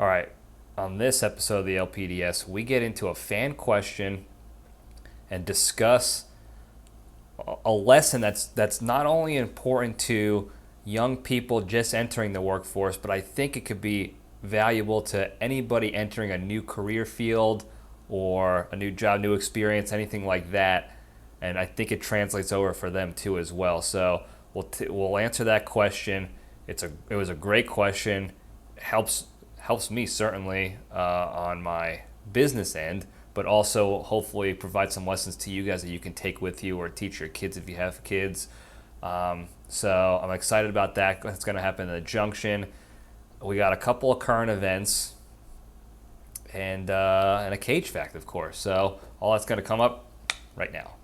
All right, on this episode of the LPDS, we get into a fan question and discuss a lesson that's not only important to young people just entering the workforce, but I think it could be valuable to anybody entering a new career field or a new job, new experience, anything like that. And I think it translates over for them too as well. So we'll answer that question. It was a great question. Helps me certainly on my business end, but also hopefully provide some lessons to you guys that you can take with you or teach your kids if you have kids. So I'm excited about that. It's going to happen in the Junction. We got a couple of current events and a cage fact, of course. So all that's going to come up right now.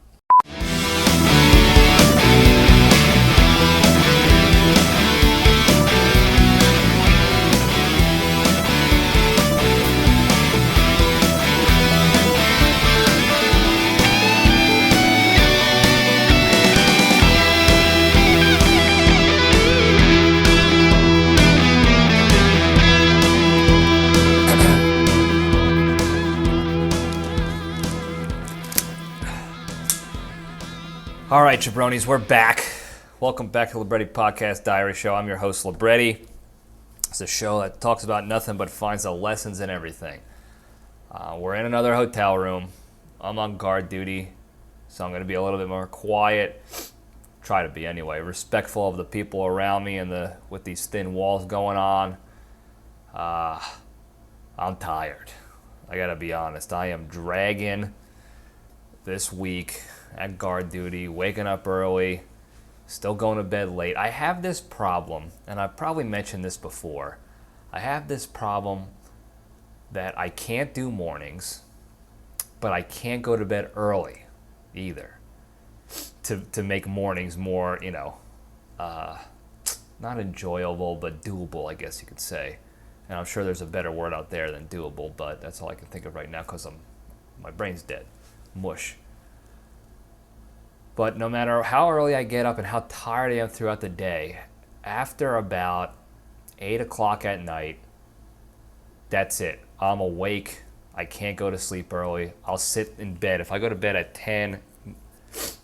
All right, jabronis, we're back. Welcome back to Libretti Podcast Diary Show. I'm your host, Libretti. It's a show that talks about nothing but finds the lessons in everything. We're in another hotel room. I'm on guard duty, so I'm going to be a little bit more quiet. Try to be anyway, respectful of the people around me and with these thin walls going on. I'm tired. I got to be honest. I am dragging this week at guard duty, waking up early, still going to bed late. I have this problem, and I've probably mentioned this before. I have this problem that I can't do mornings, but I can't go to bed early either to make mornings more, not enjoyable, but doable, I guess you could say. And I'm sure there's a better word out there than doable, but that's all I can think of right now because my brain's dead. Mush. But no matter how early I get up and how tired I am throughout the day, after about 8 o'clock at night, that's it. I'm awake. I can't go to sleep early. I'll sit in bed. If I go to bed at 10,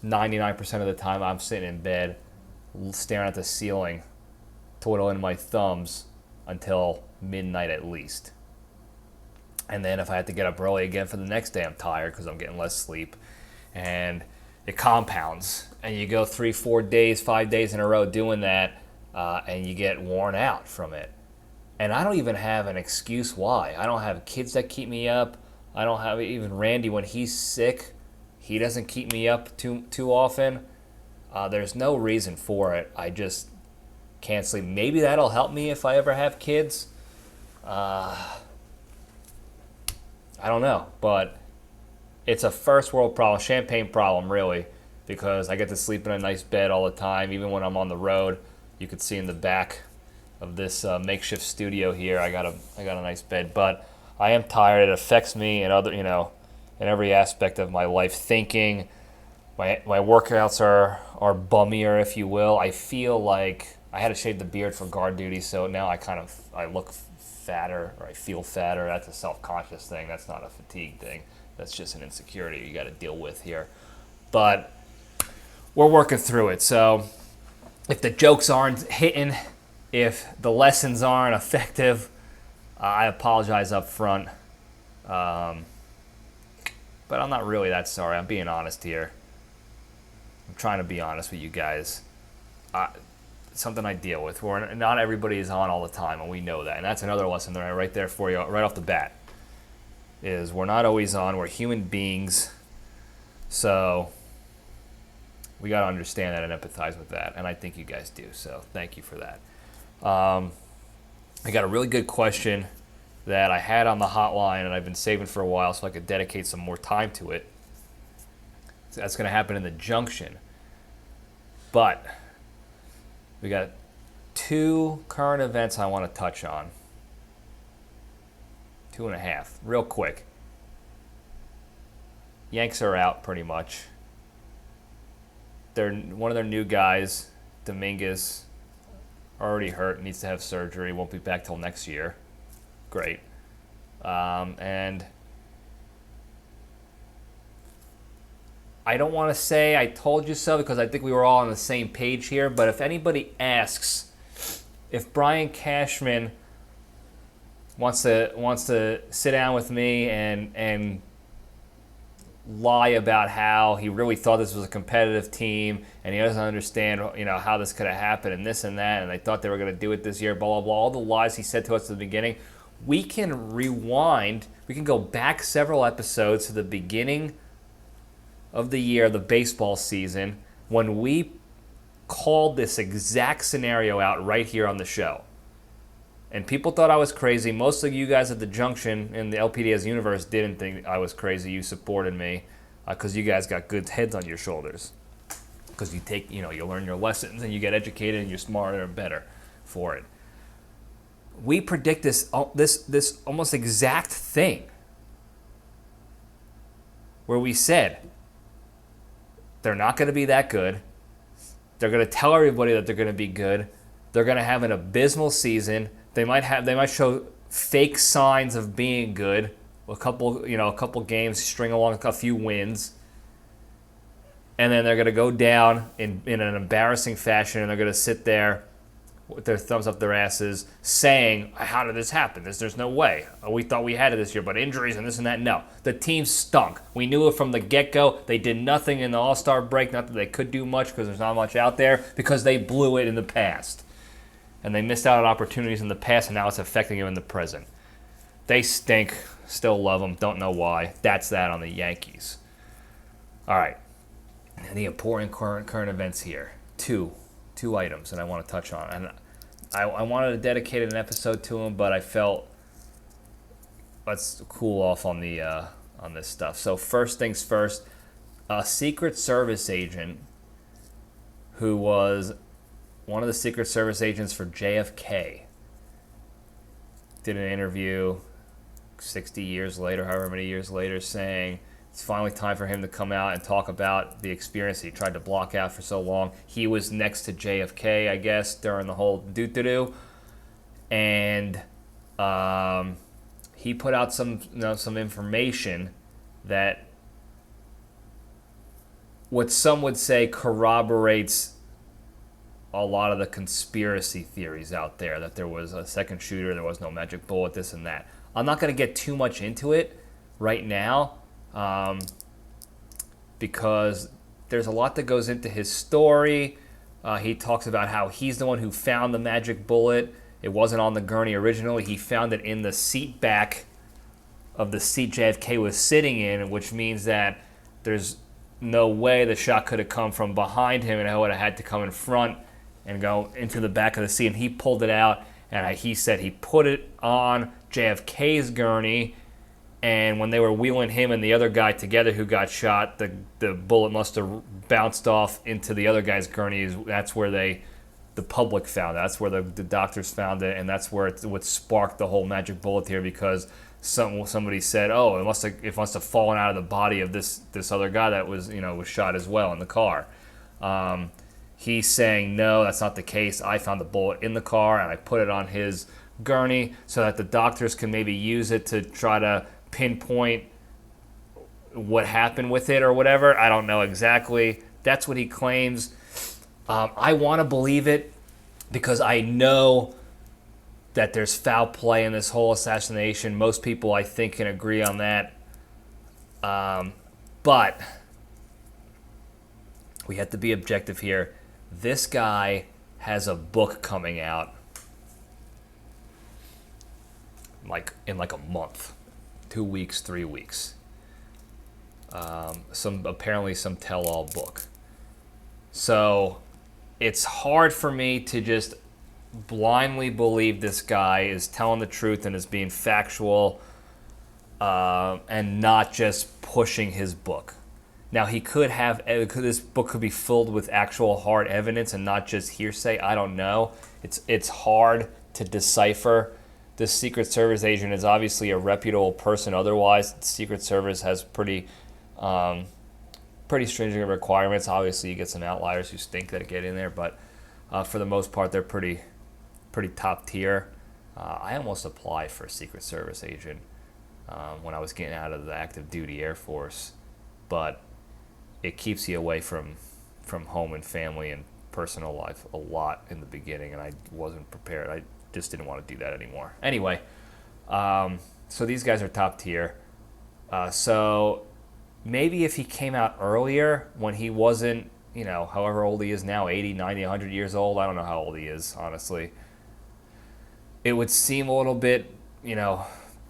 99% of the time I'm sitting in bed staring at the ceiling, twiddling my thumbs until midnight at least. And then if I have to get up early again for the next day, I'm tired because I'm getting less sleep. And it compounds, and you go 3, 4 days, 5 days in a row doing that, and you get worn out from it. And I don't even have an excuse why. I don't have kids that keep me up. I don't have even Randy when he's sick. He doesn't keep me up too often. There's no reason for it. I just can't sleep. Maybe that'll help me if I ever have kids. I don't know, but it's a first world problem, champagne problem, really, because I get to sleep in a nice bed all the time. Even when I'm on the road, you could see in the back of this makeshift studio here, I got a nice bed. But I am tired. It affects me in in every aspect of my life. Thinking, my workouts are bummier, if you will. I feel like I had to shave the beard for guard duty, so now I look fatter, or I feel fatter. That's a self-conscious thing. That's not a fatigue thing. That's just an insecurity you got to deal with here. But we're working through it. So if the jokes aren't hitting, if the lessons aren't effective, I apologize up front. But I'm not really that sorry. I'm being honest here. I'm trying to be honest with you guys. It's something I deal with. Not everybody is on all the time, and we know that. And that's another lesson right there for you right off the bat. Is we're not always on. We're human beings, so we got to understand that and empathize with that, and I think you guys do, so thank you for that. I got a really good question that I had on the hotline, and I've been saving for a while so I could dedicate some more time to it. So that's going to happen in the Junction, but we got 2 current events I want to touch on. 2.5, real quick. Yanks are out pretty much. One of their new guys, Dominguez, already hurt, needs to have surgery, won't be back till next year. great. And I don't want to say I told you so because I think we were all on the same page here, but if anybody asks if Brian Cashman wants to sit down with me and lie about how he really thought this was a competitive team and he doesn't understand, how this could have happened and this and that, and they thought they were going to do it this year, blah, blah, blah, all the lies he said to us at the beginning, we can rewind, we can go back several episodes to the beginning of the year, the baseball season, when we called this exact scenario out right here on the show. And people thought I was crazy. Most of you guys at the Junction in the LPDS universe didn't think I was crazy. You supported me because you guys got good heads on your shoulders. Because you take, you learn your lessons and you get educated and you're smarter and better for it. We predict this almost exact thing where we said they're not going to be that good. They're going to tell everybody that they're going to be good. They're going to have an abysmal season. They might show fake signs of being good. A couple games, string along a few wins. And then they're going to go down in an embarrassing fashion, and they're going to sit there with their thumbs up their asses saying, how did this happen? There's no way. We thought we had it this year, but injuries and this and that. No, the team stunk. We knew it from the get-go. They did nothing in the All-Star break. Not that they could do much because there's not much out there, because they blew it in the past. And they missed out on opportunities in the past, and now it's affecting them in the present. They stink. Still love them. Don't know why. That's that on the Yankees. All right. And the important current events here. Two items that I want to touch on. And I wanted to dedicate an episode to them, but I felt let's cool off on this stuff. So first things first, a Secret Service agent who was one of the Secret Service agents for JFK did an interview 60 years later, however many years later, saying it's finally time for him to come out and talk about the experience he tried to block out for so long. He was next to JFK, I guess, during the whole doo-doo-doo. And he put out some information that what some would say corroborates a lot of the conspiracy theories out there, that there was a second shooter, there was no magic bullet, this and that. I'm not going to get too much into it right now because there's a lot that goes into his story. He talks about how he's the one who found the magic bullet. It wasn't on the gurney originally. He found it in the seat back of the seat JFK was sitting in, which means that there's no way the shot could have come from behind him, and it would have had to come in front and go into the back of the seat. And he pulled it out, and he said he put it on JFK's gurney, and when they were wheeling him and the other guy together who got shot, the bullet must have bounced off into the other guy's gurney. That's where the public found it. That's where the doctors found it, and that's where what sparked the whole magic bullet here, because somebody said, oh, it must have fallen out of the body of this other guy that was shot as well in the car. He's saying, no, that's not the case. I found the bullet in the car, and I put it on his gurney so that the doctors can maybe use it to try to pinpoint what happened with it or whatever. I don't know exactly. That's what he claims. I want to believe it because I know that there's foul play in this whole assassination. Most people, I think, can agree on that. But we have to be objective here. This guy has a book coming out in a month, 2 weeks, 3 weeks. Apparently some tell-all book. So it's hard for me to just blindly believe this guy is telling the truth and is being factual and not just pushing his book. Now, this book could be filled with actual hard evidence and not just hearsay. I don't know. It's hard to decipher. The Secret Service agent is obviously a reputable person. Otherwise, the Secret Service has pretty stringent requirements. Obviously, you get some outliers who stink that get in there, but for the most part, they're pretty top tier. I almost applied for a Secret Service agent when I was getting out of the active duty Air Force, but it keeps you away from home and family and personal life a lot in the beginning, and I wasn't prepared. I just didn't want to do that anymore. Anyway, so these guys are top tier. So maybe if he came out earlier when he wasn't, however old he is now, 80, 90, 100 years old, I don't know how old he is, honestly, it would seem a little bit,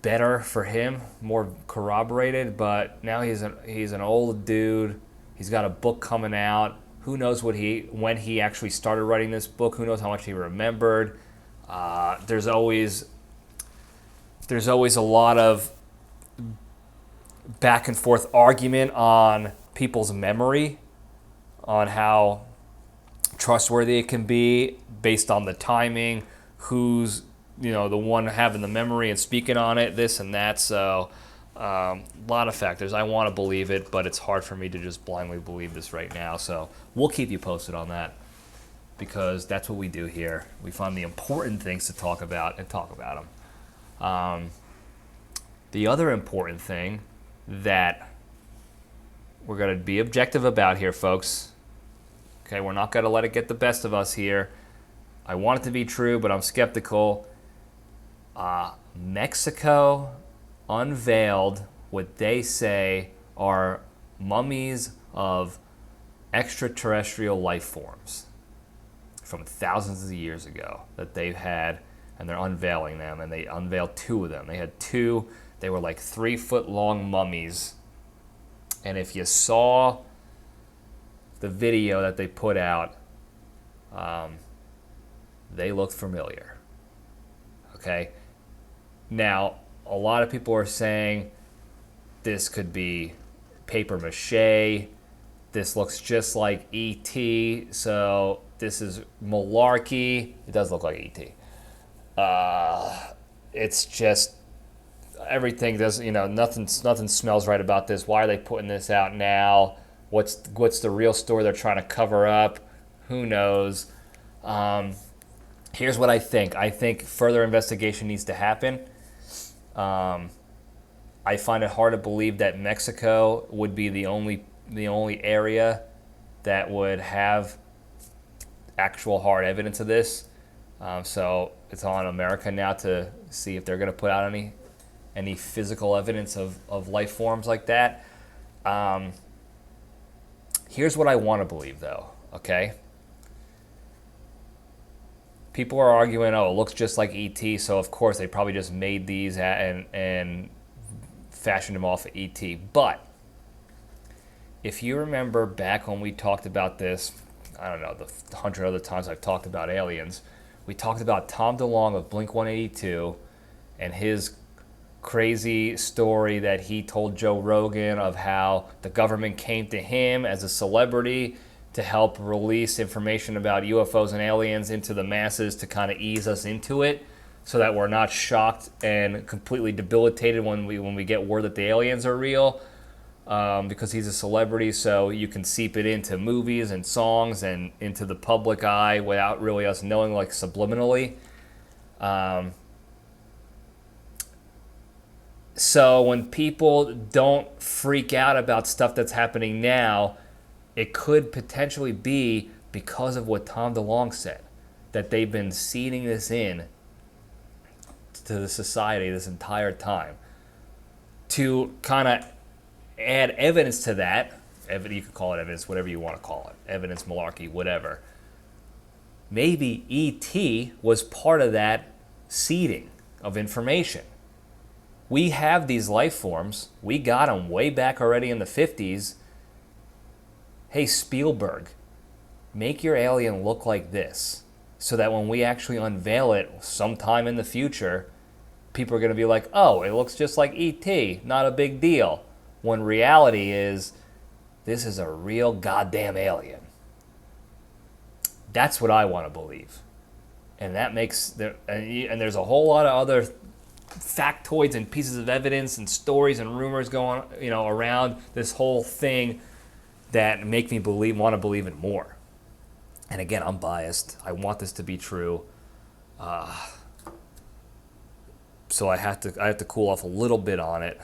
better for him, more corroborated, but now he's an old dude. He's got a book coming out. Who knows when he actually started writing this book? Who knows how much he remembered? There's always a lot of back and forth argument on people's memory, on how trustworthy it can be based on the timing, who's the one having the memory and speaking on it, this and that. So a lot of factors. I want to believe it, but it's hard for me to just blindly believe this right now. So we'll keep you posted on that, because that's what we do here. We find the important things to talk about and talk about them. The other important thing that we're going to be objective about here, folks. Okay, we're not going to let it get the best of us here. I want it to be true, but I'm skeptical. Mexico unveiled what they say are mummies of extraterrestrial life forms from thousands of years ago that they've had, and they're unveiling them, and they unveiled 2 of them. They had 2, they were like 3-foot long mummies, and if you saw the video that they put out, they looked familiar. Okay? Now, a lot of people are saying this could be paper mache. This looks just like E.T., so this is malarkey. It does look like E.T. It's just everything does, nothing smells right about this. Why are they putting this out now? What's the real story they're trying to cover up? Who knows? Here's what I think. I think further investigation needs to happen. I find it hard to believe that Mexico would be the only area that would have actual hard evidence of this. So it's on America now to see if they're going to put out any physical evidence of life forms like that. Here's what I want to believe, though, okay? People are arguing, it looks just like E.T., so of course they probably just made these and fashioned them off of E.T. But if you remember back when we talked about this, I don't know, the 100 other times I've talked about aliens, we talked about Tom DeLonge of Blink-182 and his crazy story that he told Joe Rogan of how the government came to him as a celebrity to help release information about UFOs and aliens into the masses to kind of ease us into it so that we're not shocked and completely debilitated when we get word that the aliens are real, because he's a celebrity, so you can seep it into movies and songs and into the public eye without really us knowing, like subliminally. So when people don't freak out about stuff that's happening now, it could potentially be because of what Tom DeLonge said, that they've been seeding this in to the society this entire time. To kind of add evidence to that, you could call it evidence, whatever you want to call it, evidence, malarkey, whatever. Maybe E.T. was part of that seeding of information. We have these life forms. We got them way back already in the 50s. Hey, Spielberg, make your alien look like this so that when we actually unveil it sometime in the future, people are going to be like, oh, it looks just like E.T., not a big deal. When reality is, this is a real goddamn alien. That's what I want to believe. And that makes, and there's a whole lot of other factoids and pieces of evidence and stories and rumors going, around this whole thing that make me want to believe it more. And again, I'm biased. I want this to be true. So I have to cool off a little bit on it,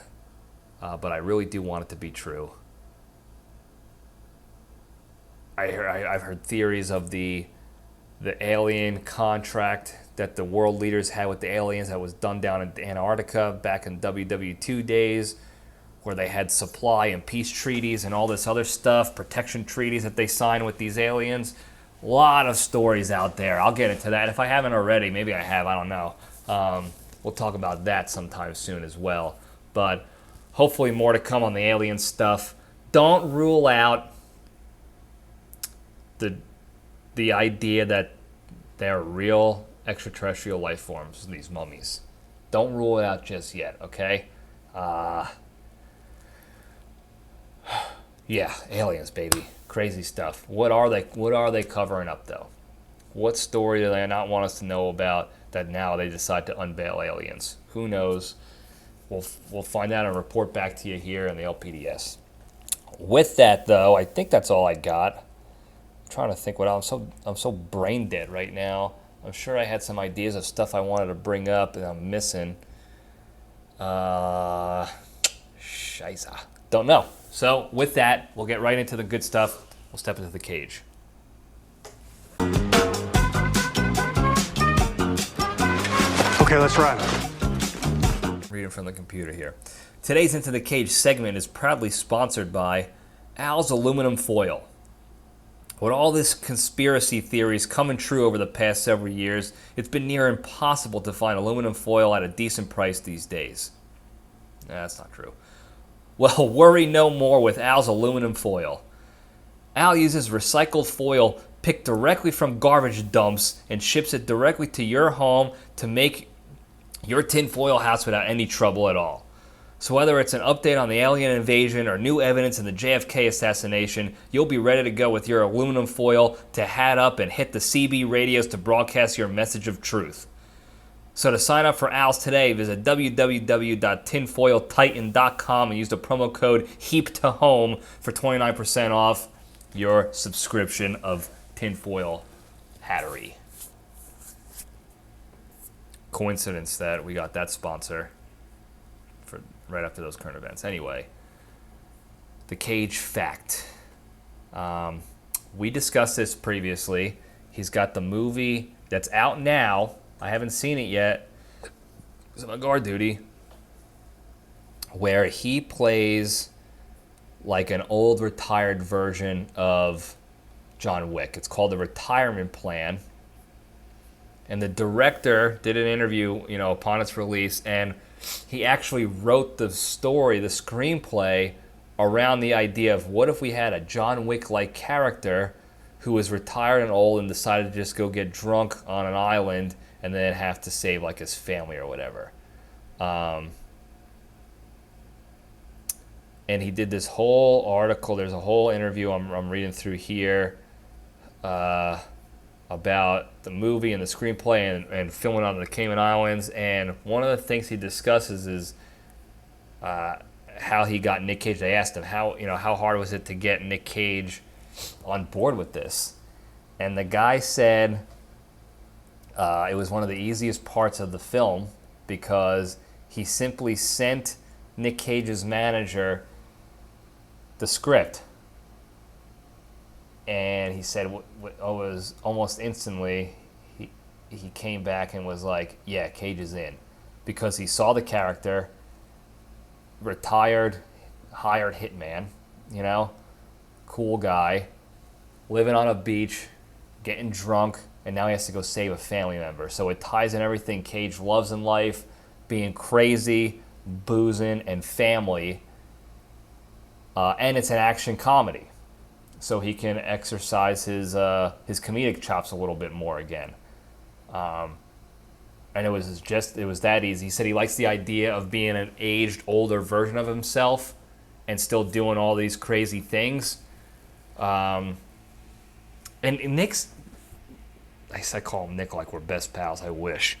but I really do want it to be true. I've heard theories of the alien contract that the world leaders had with the aliens that was done down in Antarctica back in WW2 days, where they had supply and peace treaties and all this other stuff, protection treaties that they signed with these aliens. A lot of stories out there. I'll get into that. If I haven't already, maybe I have, I don't know. We'll talk about that sometime soon as well. But hopefully more to come on the alien stuff. Don't rule out the idea that they're real extraterrestrial life forms, these mummies. Don't rule it out just yet, okay? Yeah, aliens, baby. Crazy stuff. What are they covering up, though? What story do they not want us to know about that now they decide to unveil aliens? Who knows? We'll find out and report back to you here in the LPDS. With that, though, I think that's all I got. I'm trying to think what I'm so brain dead right now. I'm sure I had some ideas of stuff I wanted to bring up and I'm missing. Scheisse. Don't know. So with that, we'll get right into the good stuff. We'll step into the cage. Okay, let's run. Reading from the computer here. Today's Into the Cage segment is proudly sponsored by Al's Aluminum Foil. With all this conspiracy theories coming true over the past several years, it's been near impossible to find aluminum foil at a decent price these days. That's not true. Well, worry no more with Al's Aluminum Foil. Al uses recycled foil picked directly from garbage dumps and ships it directly to your home to make your tinfoil house without any trouble at all. So whether it's an update on the alien invasion or new evidence in the JFK assassination, you'll be ready to go with your aluminum foil to hat up and hit the CB radios to broadcast your message of truth. So to sign up for Al's today, visit www.tinfoiltitan.com and use the promo code HEAPTOHOME for 29% off your subscription of tinfoil hattery. Coincidence that we got that sponsor for right after those current events. Anyway, the Cage fact. We discussed this previously. He's got the movie that's out now. I haven't seen it yet because I'm on guard duty, where he plays like an old retired version of John Wick. It's called The Retirement Plan. And the director did an interview, upon its release, and he actually wrote the story, the screenplay, around the idea of what if we had a John Wick-like character who was retired and old and decided to just go get drunk on an island and then have to save like his family or whatever. And he did this whole article. There's a whole interview I'm reading through here about the movie and the screenplay and filming on the Cayman Islands. And one of the things he discusses is how he got Nic Cage. They asked him how hard was it to get Nic Cage on board with this, and the guy said it was one of the easiest parts of the film because he simply sent Nic Cage's manager the script. And he said it was almost instantly he came back and was like, yeah, Cage is in. Because he saw the character, retired, hired hitman, cool guy, living on a beach, getting drunk, and now he has to go save a family member. So it ties in everything Cage loves in life, being crazy, boozing, and family. And it's an action comedy. So he can exercise his comedic chops a little bit more again. And it was that easy. He said he likes the idea of being an aged, older version of himself and still doing all these crazy things. And Nick's, I call him Nick like we're best pals, I wish.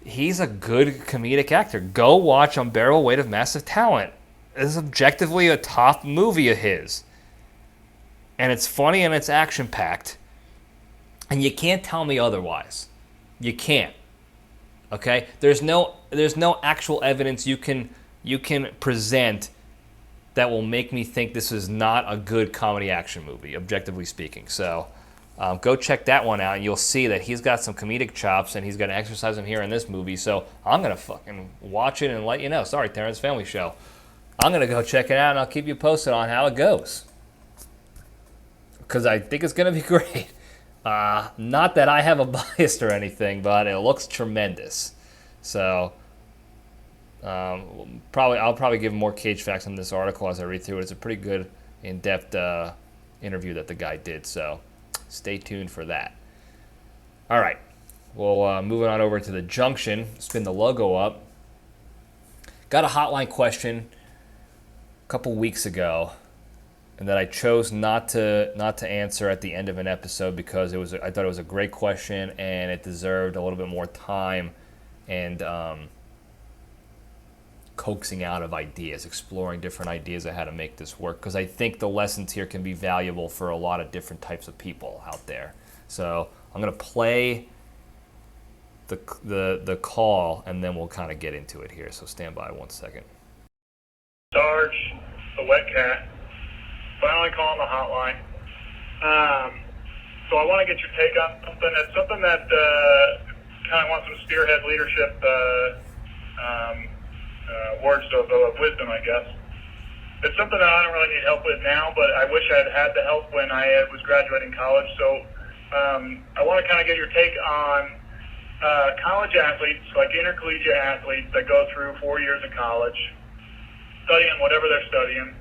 He's a good comedic actor. Go watch Unbearable Weight of Massive Talent. It's objectively a top movie of his. And it's funny and it's action-packed. And you can't tell me otherwise. You can't. Okay? There's no there's no actual evidence you can present that will make me think this is not a good comedy action movie, objectively speaking. So go check that one out, and you'll see that he's got some comedic chops, and he's going to exercise them here in this movie. So I'm going to fucking watch it and let you know. Sorry, Terrence, Family Show. I'm going to go check it out, and I'll keep you posted on how it goes, because I think it's going to be great. Not that I have a bias or anything, but it looks tremendous. So I'll probably give more Cage facts on this article as I read through it. It's a pretty good, in-depth interview that the guy did, so stay tuned for that. All right, well, moving on over to the Junction. Spin the logo up. Got a hotline question a couple weeks ago, and that I chose not to answer at the end of an episode because I thought it was a great question and it deserved a little bit more time and coaxing out of ideas, exploring different ideas of how to make this work, because I think the lessons here can be valuable for a lot of different types of people out there. So I'm going to play the call, and then we'll kind of get into it here. So stand by 1 second. Sarge, the wet cat, finally calling the hotline. So I want to get your take on something. It's something that kind of wants some spearhead leadership words of wisdom, I guess. It's something that I don't really need help with now, but I wish I'd had the help when I was graduating college. So I want to kind of get your take on college athletes, like intercollegiate athletes that go through 4 years of college, studying whatever they're studying.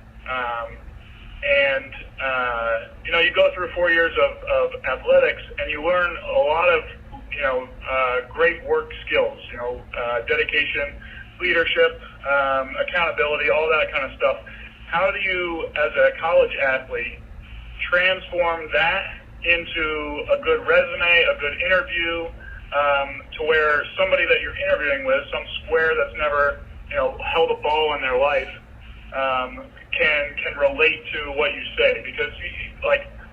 You go through 4 years of athletics, and you learn a lot of, great work skills, dedication, leadership, accountability, all that kind of stuff. How do you, as a college athlete, transform that into a good resume, a good interview, to where somebody that you're interviewing with, some square that's never, held a ball in their life, can relate to what you say? Because,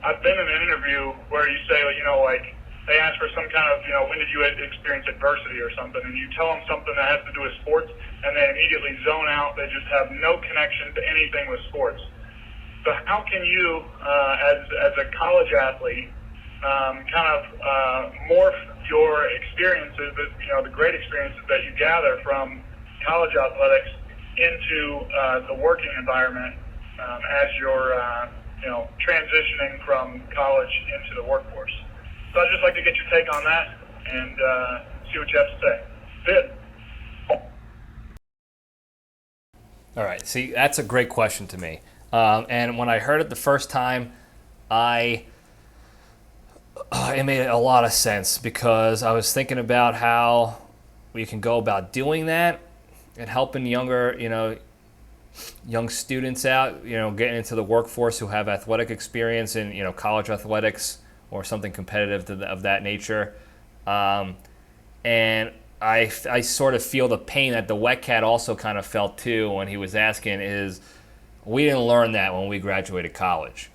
I've been in an interview where you say, they ask for some kind of, when did you experience adversity or something, and you tell them something that has to do with sports, and they immediately zone out. They just have no connection to anything with sports. So how can you, as a college athlete, morph your experiences, the great experiences that you gather from college athletics into the working environment as you're, transitioning from college into the workforce? So I'd just like to get your take on that and see what you have to say. Sid. All right, see, that's a great question to me. And when I heard it the first time, it made a lot of sense, because I was thinking about how we can go about doing that and helping young students out, getting into the workforce who have athletic experience in, college athletics or something competitive of that nature. And I sort of feel the pain that the wet cat also kind of felt too when he was asking, is we didn't learn that when we graduated college.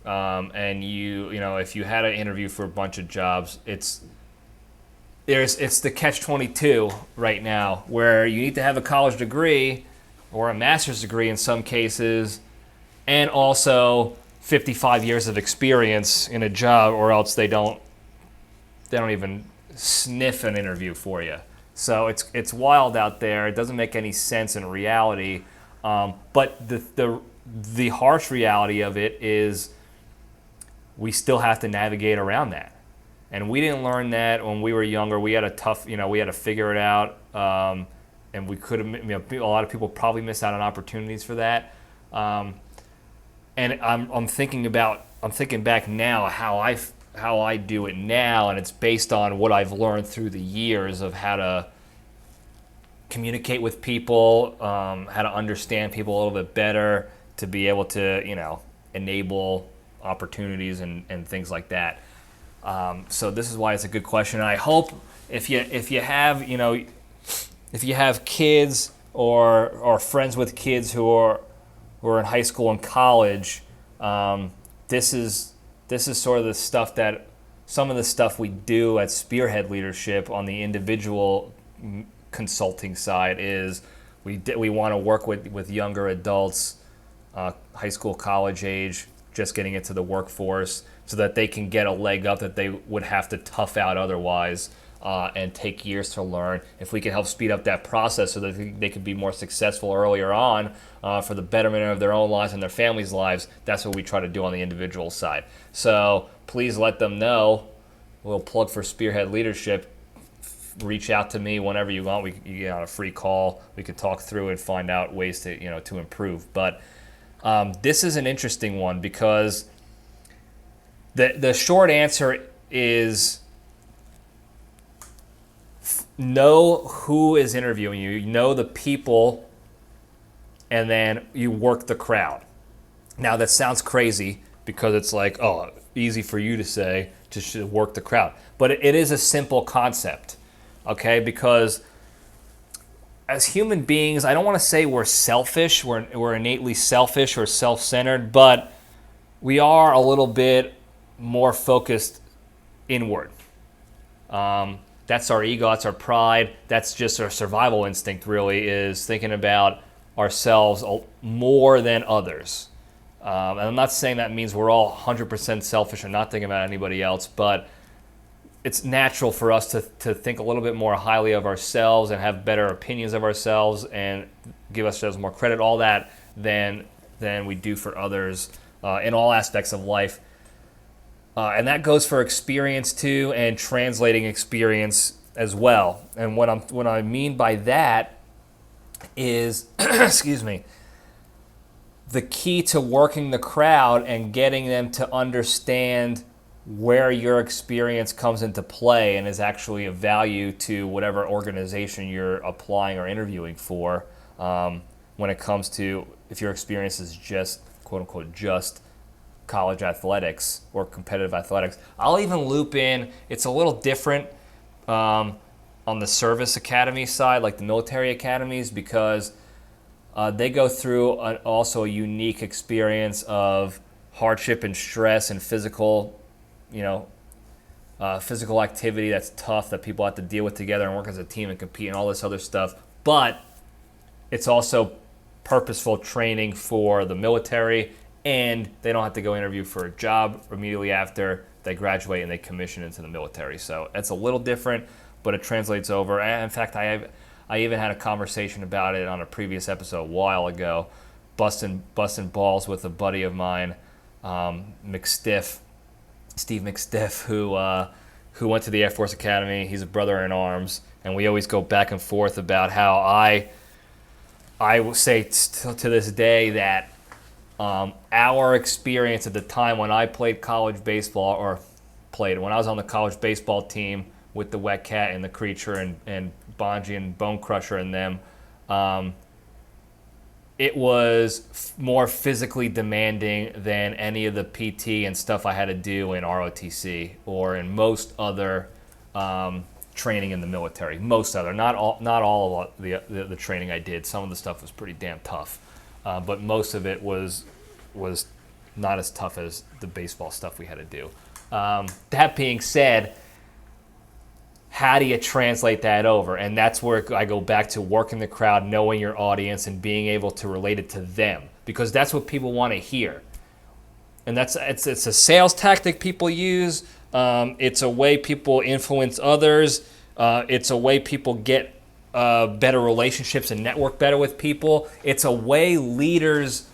And if you had an interview for a bunch of jobs, it's the catch-22 right now, where you need to have a college degree or a master's degree in some cases, and also 55 years of experience in a job, or else they don't even sniff an interview for you. So it's wild out there. It doesn't make any sense in reality. But the harsh reality of it is we still have to navigate around that. And we didn't learn that when we were younger. We had a tough, we had to figure it out. And we could have, a lot of people probably missed out on opportunities for that. And I'm thinking back now how I do it now, and it's based on what I've learned through the years of how to communicate with people, how to understand people a little bit better, to be able to, enable opportunities and things like that. So this is why it's a good question. And I hope if you have kids or friends with kids who are in high school and college, this is sort of the stuff some of the stuff we do at Spearhead Leadership on the individual consulting side is we want to work with younger adults, high school, college age, just getting into the workforce, so that they can get a leg up that they would have to tough out otherwise, and take years to learn. If we can help speed up that process so that they can be more successful earlier on, for the betterment of their own lives and their families' lives, that's what we try to do on the individual side. So please let them know. We'll plug for Spearhead Leadership. Reach out to me whenever you want. You get on a free call. We can talk through and find out ways to improve. But this is an interesting one, because the short answer is know who is interviewing you. You know the people, and then you work the crowd. Now that sounds crazy, because it's like, oh, easy for you to say, just work the crowd. But it is a simple concept, okay? Because as human beings, I don't want to say we're selfish, we're innately selfish or self-centered, but we are a little bit more focused inward. That's our ego, that's our pride, that's just our survival instinct, really, is thinking about ourselves more than others. And I'm not saying that means we're all 100% selfish and not thinking about anybody else, but it's natural for us to think a little bit more highly of ourselves and have better opinions of ourselves and give ourselves more credit, all that, than we do for others in all aspects of life. And that goes for experience too, and translating experience as well. And what I mean by that is, excuse me, the key to working the crowd and getting them to understand where your experience comes into play and is actually of value to whatever organization you're applying or interviewing for, when it comes to if your experience is just, quote unquote, just college athletics or competitive athletics. I'll even loop in, it's a little different on the service academy side, like the military academies, because they go through also a unique experience of hardship and stress and physical activity that's tough, that people have to deal with together and work as a team and compete and all this other stuff. But it's also purposeful training for the military, and they don't have to go interview for a job immediately after they graduate and they commission into the military. So it's a little different, but it translates over. And in fact, I even had a conversation about it on a previous episode a while ago, busting balls with a buddy of mine, Steve McStiff, who went to the Air Force Academy. He's a brother in arms, and we always go back and forth about how I will say to this day that our experience at the time when I played college baseball, when I was on the college baseball team with the Wet Cat and the Creature and Bonji and Bone Crusher and them, it was more physically demanding than any of the PT and stuff I had to do in ROTC or in most other training in the military. Most other, not all of the training I did. Some of the stuff was pretty damn tough, but most of it was not as tough as the baseball stuff we had to do. That being said, how do you translate that over? And that's where I go back to working the crowd, knowing your audience, and being able to relate it to them, because that's what people want to hear. And it's a sales tactic people use. It's a way people influence others. It's a way people get better relationships and network better with people. It's a way leaders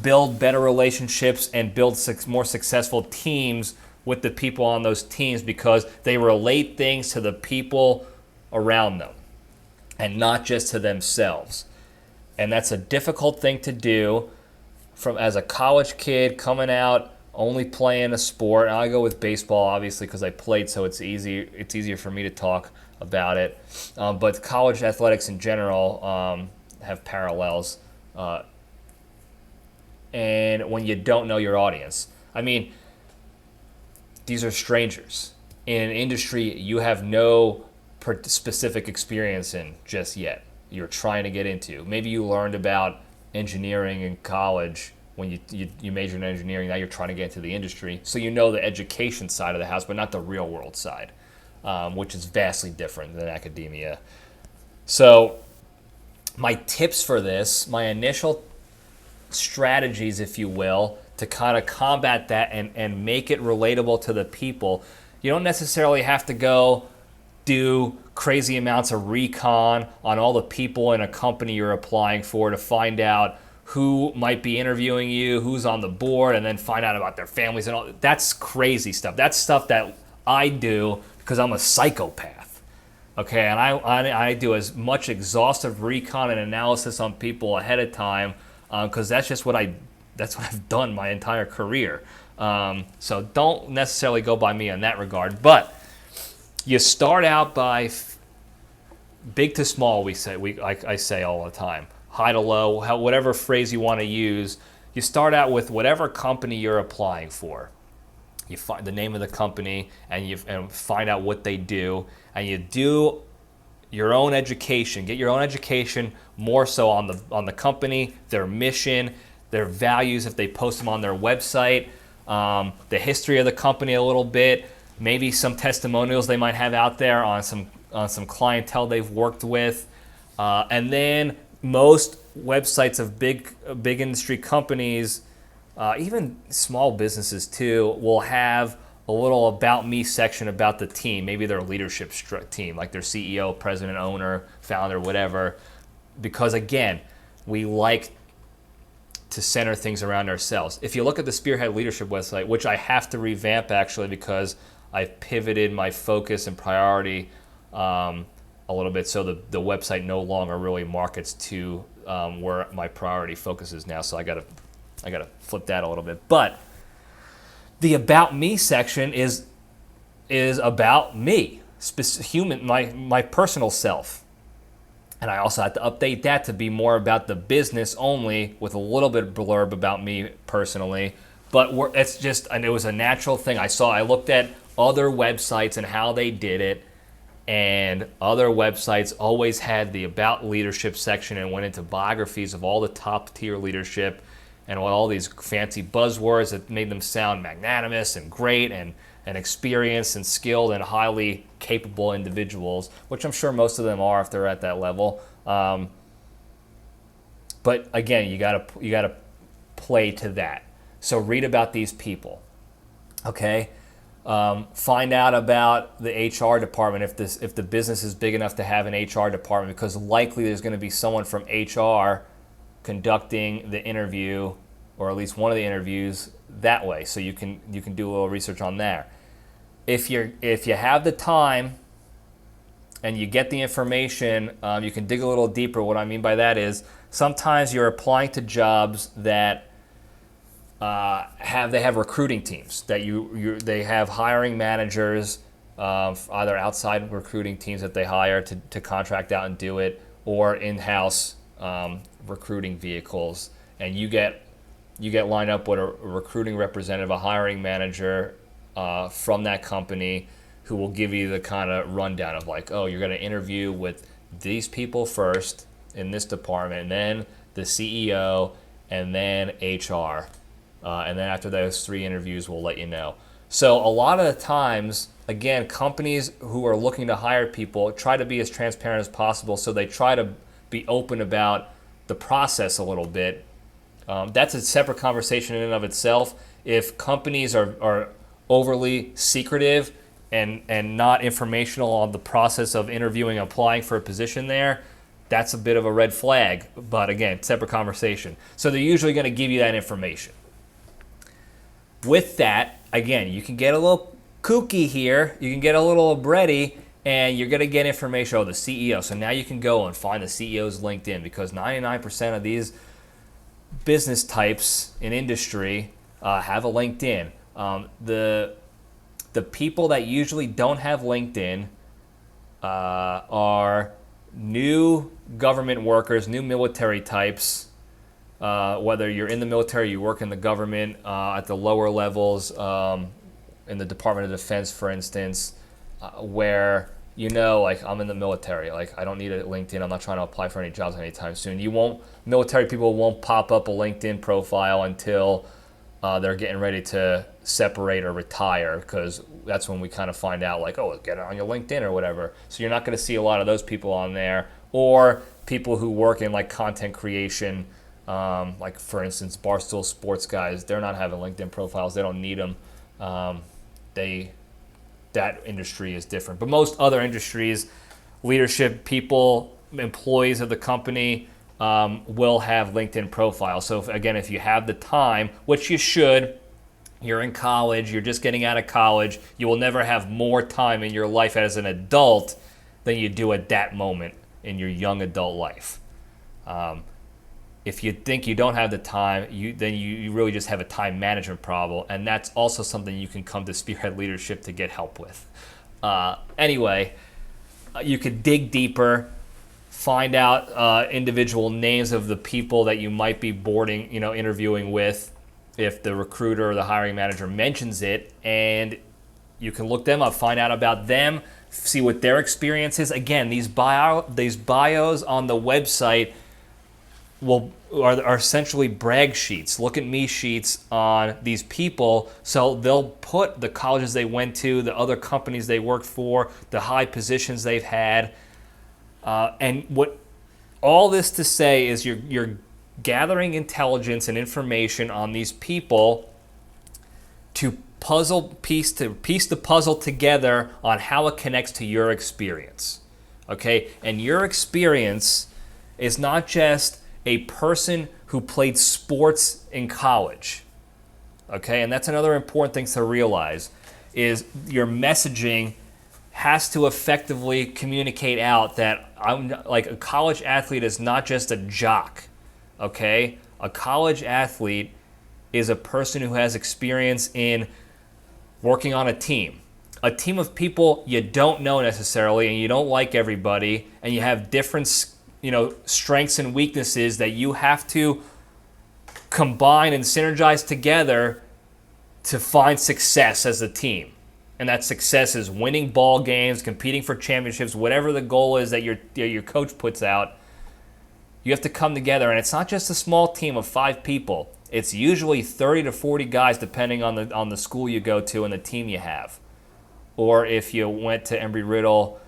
build better relationships and build more successful teams with the people on those teams, because they relate things to the people around them and not just to themselves. And that's a difficult thing to do as a college kid coming out, only playing a sport. And I go with baseball, obviously, because I played, so it's easier for me to talk about it. But college athletics in general have parallels. And when you don't know your audience, I mean, these are strangers in an industry you have no specific experience in just yet. You're trying to get into. Maybe you learned about engineering in college when you majored in engineering. Now you're trying to get into the industry. So you know the education side of the house, but not the real world side, which is vastly different than academia. So my tips for this, my initial strategies, if you will, to kind of combat that and make it relatable to the people. You don't necessarily have to go do crazy amounts of recon on all the people in a company you're applying for to find out who might be interviewing you, who's on the board, and then find out about their families and all. That's crazy stuff. That's stuff that I do because I'm a psychopath. Okay, and I do as much exhaustive recon and analysis on people ahead of time because that's what I've done my entire career. So don't necessarily go by me in that regard. But you start out by big to small. I say all the time, high to low, whatever phrase you want to use. You start out with whatever company you're applying for. You find the name of the company and find out what they do, and you do your own education. Get your own education more so on the company, their mission, their values if they post them on their website, the history of the company a little bit, maybe some testimonials they might have out there on some clientele they've worked with, and then most websites of big industry companies. Even small businesses too will have a little about me section about the team, maybe their leadership team, like their CEO, president, owner, founder, whatever. Because again, we like to center things around ourselves. If you look at the Spearhead Leadership website, which I have to revamp actually because I've pivoted my focus and priority a little bit, so the website no longer really markets to where my priority focus is now. So I gotta flip that a little bit. But the About Me section is about me, my personal self. And I also had to update that to be more about the business only, with a little bit of blurb about me personally. But it was a natural thing. I looked at other websites and how they did it, and other websites always had the About Leadership section and went into biographies of all the top tier leadership and all these fancy buzzwords that made them sound magnanimous and great and experienced and skilled and highly capable individuals, which I'm sure most of them are if they're at that level. But again, you gotta play to that. So read about these people, okay? Find out about the HR department if the business is big enough to have an HR department, because likely there's going to be someone from HR conducting the interview, or at least one of the interviews that way. So you can do a little research on there. If you have the time and you get the information, you can dig a little deeper. What I mean by that is sometimes you're applying to jobs that have recruiting teams that they have hiring managers, either outside recruiting teams that they hire to contract out and do it, or in-house recruiting vehicles, and you get lined up with a recruiting representative, a hiring manager from that company, who will give you the kind of rundown of like, oh, you're going to interview with these people first in this department, and then the CEO, and then HR, and then after those 3 interviews, we'll let you know. So a lot of the times, again, companies who are looking to hire people try to be as transparent as possible, so they try to be open about the process a little bit. That's a separate conversation in and of itself. If companies are overly secretive and not informational on the process of interviewing and applying for a position there, that's a bit of a red flag. But again, separate conversation. So they're usually going to give you that information. With that, again, you can get a little kooky here. You can get a little Libretti, and you're going to get information. Oh, the CEO. So now you can go and find the CEO's LinkedIn, because 99% of these business types in industry have a LinkedIn. The people that usually don't have LinkedIn are new government workers, new military types, whether you're in the military, you work in the government at the lower levels, in the Department of Defense, for instance, where, like, I'm in the military. Like, I don't need a LinkedIn. I'm not trying to apply for any jobs anytime soon. Military people won't pop up a LinkedIn profile until they're getting ready to separate or retire, because that's when we kind of find out, like, oh, get it on your LinkedIn or whatever. So you're not going to see a lot of those people on there, or people who work in like content creation, like for instance, Barstool Sports guys, they're not having LinkedIn profiles. They don't need them. That industry is different. But most other industries, leadership people, employees of the company will have LinkedIn profiles. So if you have the time, which you should, you're in college, you're just getting out of college, you will never have more time in your life as an adult than you do at that moment in your young adult life. If you think you don't have the time, then you really just have a time management problem, and that's also something you can come to Spearhead Leadership to get help with. Anyway, you could dig deeper, find out individual names of the people that you might be interviewing with, if the recruiter or the hiring manager mentions it, and you can look them up, find out about them, see what their experience is. Again, these bios on the website are essentially brag sheets, look at me sheets on these people. So they'll put the colleges they went to, the other companies they worked for, the high positions they've had, and what all this to say is you're gathering intelligence and information on these people to piece the puzzle together on how it connects to your experience. Okay? And your experience is not just a person who played sports in college. Okay? And that's another important thing to realize, is your messaging has to effectively communicate out that I'm like a college athlete is not just a jock. Okay? A college athlete is a person who has experience in working on a team of people you don't know necessarily, and you don't like everybody, and you have different, strengths and weaknesses that you have to combine and synergize together to find success as a team. And that success is winning ball games, competing for championships, whatever the goal is that your coach puts out. You have to come together, and it's not just a small team of 5 people. It's usually 30 to 40 guys, depending on the school you go to and the team you have. Or if you went to Embry-Riddle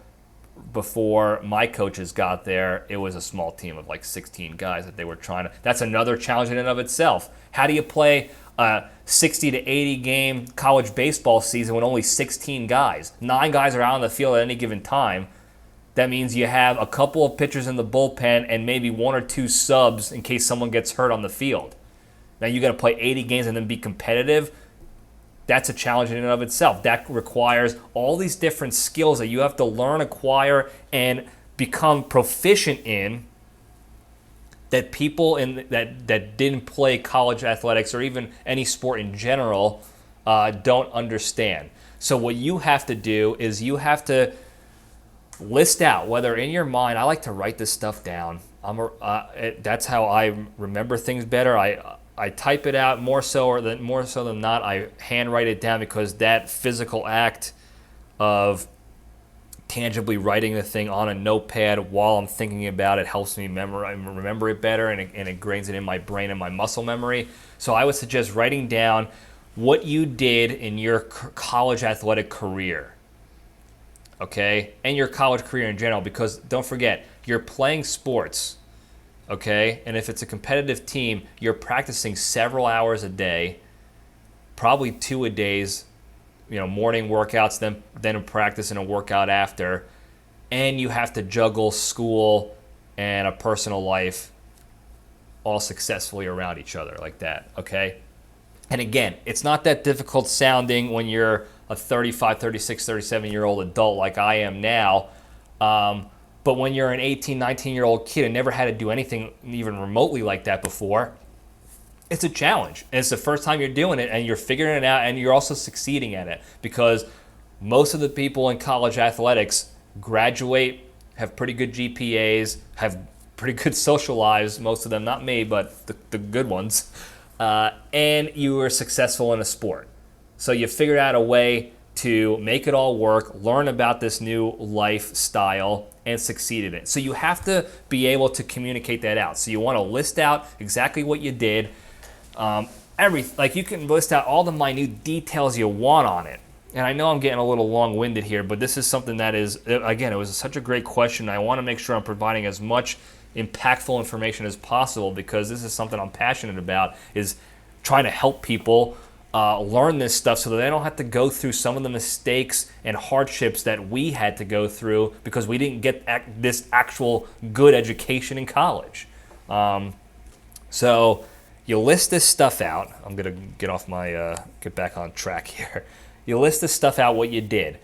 before my coaches got there, it was a small team of like 16 guys that they were trying to. That's another challenge in and of itself. How do you play a 60 to 80 game college baseball season with only 16 guys? 9 guys are out on the field at any given time. That means you have a couple of pitchers in the bullpen and maybe 1 or 2 subs in case someone gets hurt on the field. Now you got to play 80 games and then be competitive. That's a challenge in and of itself. That requires all these different skills that you have to learn, acquire, and become proficient in, that people that didn't play college athletics or even any sport in general don't understand. So what you have to do is you have to list out, whether in your mind, I like to write this stuff down. That's how I remember things better. I type it out more so than not. I handwrite it down, because that physical act of tangibly writing the thing on a notepad while I'm thinking about it helps me remember it better, and it ingrains it in my brain and my muscle memory. So I would suggest writing down what you did in your college athletic career, okay, and your college career in general, because don't forget, you're playing sports. Okay, and if it's a competitive team, you're practicing several hours a day, probably 2 a days, morning workouts, then a practice and a workout after, and you have to juggle school and a personal life all successfully around each other like that, okay? And again, it's not that difficult sounding when you're a 35, 36, 37-year-old adult like I am now. But when you're an 18, 19-year-old kid and never had to do anything even remotely like that before, it's a challenge. And it's the first time you're doing it, and you're figuring it out, and you're also succeeding at it, because most of the people in college athletics graduate, have pretty good GPAs, have pretty good social lives, most of them, not me, but the good ones, and you were successful in a sport. So you figured out a way to make it all work, learn about this new lifestyle, and succeed in it. So you have to be able to communicate that out. So you want to list out exactly what you did. You can list out all the minute details you want on it. and I know I'm getting a little long-winded here, but this is something that is, again, it was such a great question. I want to make sure I'm providing as much impactful information as possible, because this is something I'm passionate about, is trying to help people learn this stuff so that they don't have to go through some of the mistakes and hardships that we had to go through because we didn't get this actual good education in college. So you list this stuff out. I'm going to get back on track here. You list this stuff out, what you did.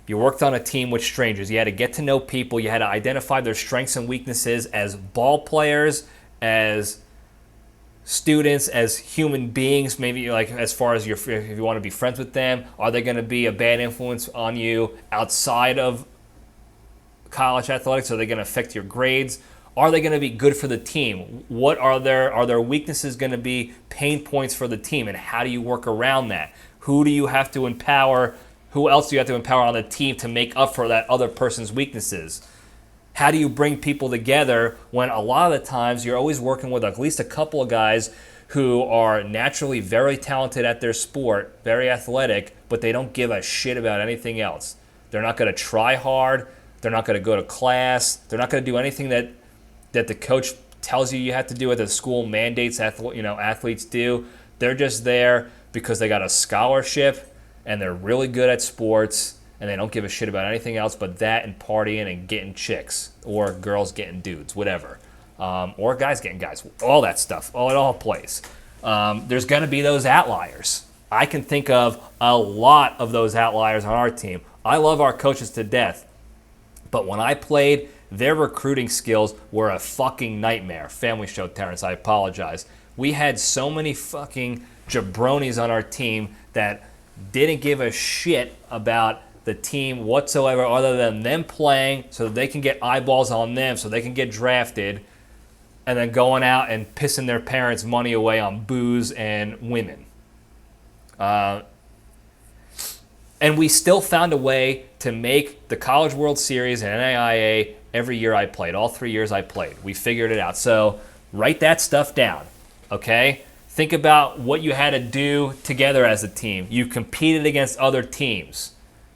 You worked on a team with strangers. You had to get to know people. You had to identify their strengths and weaknesses as ball players, as students, as human beings, maybe like as far as if you want to be friends with them. Are they going to be a bad influence on you outside of college athletics? Are they going to affect your grades? Are they going to be good for the team? What are their weaknesses going to be pain points for the team, and how do you work around that? Who do you have to empower? Who else do you have to empower on the team to make up for that other person's weaknesses? How do you bring people together when a lot of the times you're always working with at least a couple of guys who are naturally very talented at their sport, very athletic, but they don't give a shit about anything else. They're not going to try hard. They're not going to go to class. They're not going to do anything that the coach tells you have to do, at the school mandates athletes do. They're just there because they got a scholarship and they're really good at sports, and they don't give a shit about anything else but that and partying and getting chicks, or girls getting dudes, whatever. Or guys getting guys, all that stuff. It all plays. There's going to be those outliers. I can think of a lot of those outliers on our team. I love our coaches to death, but when I played, their recruiting skills were a fucking nightmare. Family show, Terrence, I apologize. We had so many fucking jabronis on our team that didn't give a shit about the team whatsoever, other than them playing so that they can get eyeballs on them, so they can get drafted, and then going out and pissing their parents' money away on booze and women. And we still found a way to make the College World Series and NAIA every year I played. All 3 years I played. We figured it out. So write that stuff down, okay? Think about what you had to do together as a team. You competed against other teams,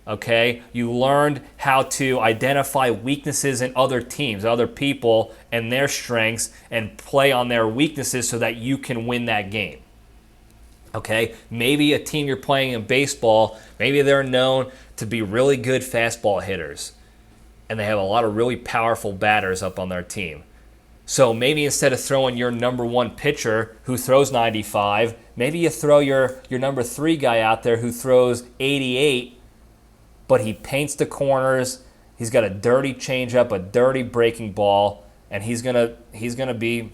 okay? You learned how to identify weaknesses in other teams, other people, and their strengths, and play on their weaknesses so that you can win that game, okay? Maybe a team you're playing in baseball, maybe they're known to be really good fastball hitters, and they have a lot of really powerful batters up on their team. So maybe instead of throwing your number one pitcher who throws 95, maybe you throw your number 3 guy out there who throws 88, but he paints the corners. He's got a dirty changeup, a dirty breaking ball, and he's gonna be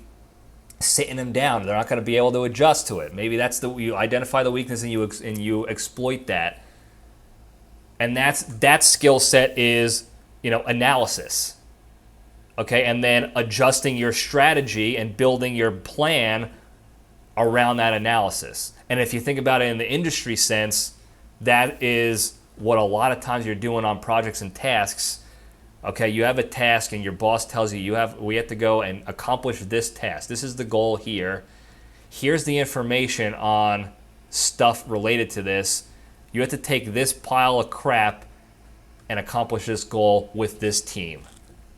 sitting him down. They're not gonna be able to adjust to it. Maybe you identify the weakness and you exploit that. And that skill set is analysis. Okay, and then adjusting your strategy and building your plan around that analysis. And if you think about it in the industry sense, that is what a lot of times you're doing on projects and tasks. Okay, you have a task and your boss tells you we have to go and accomplish this task. This is the goal here. Here's the information on stuff related to this. You have to take this pile of crap and accomplish this goal with this team.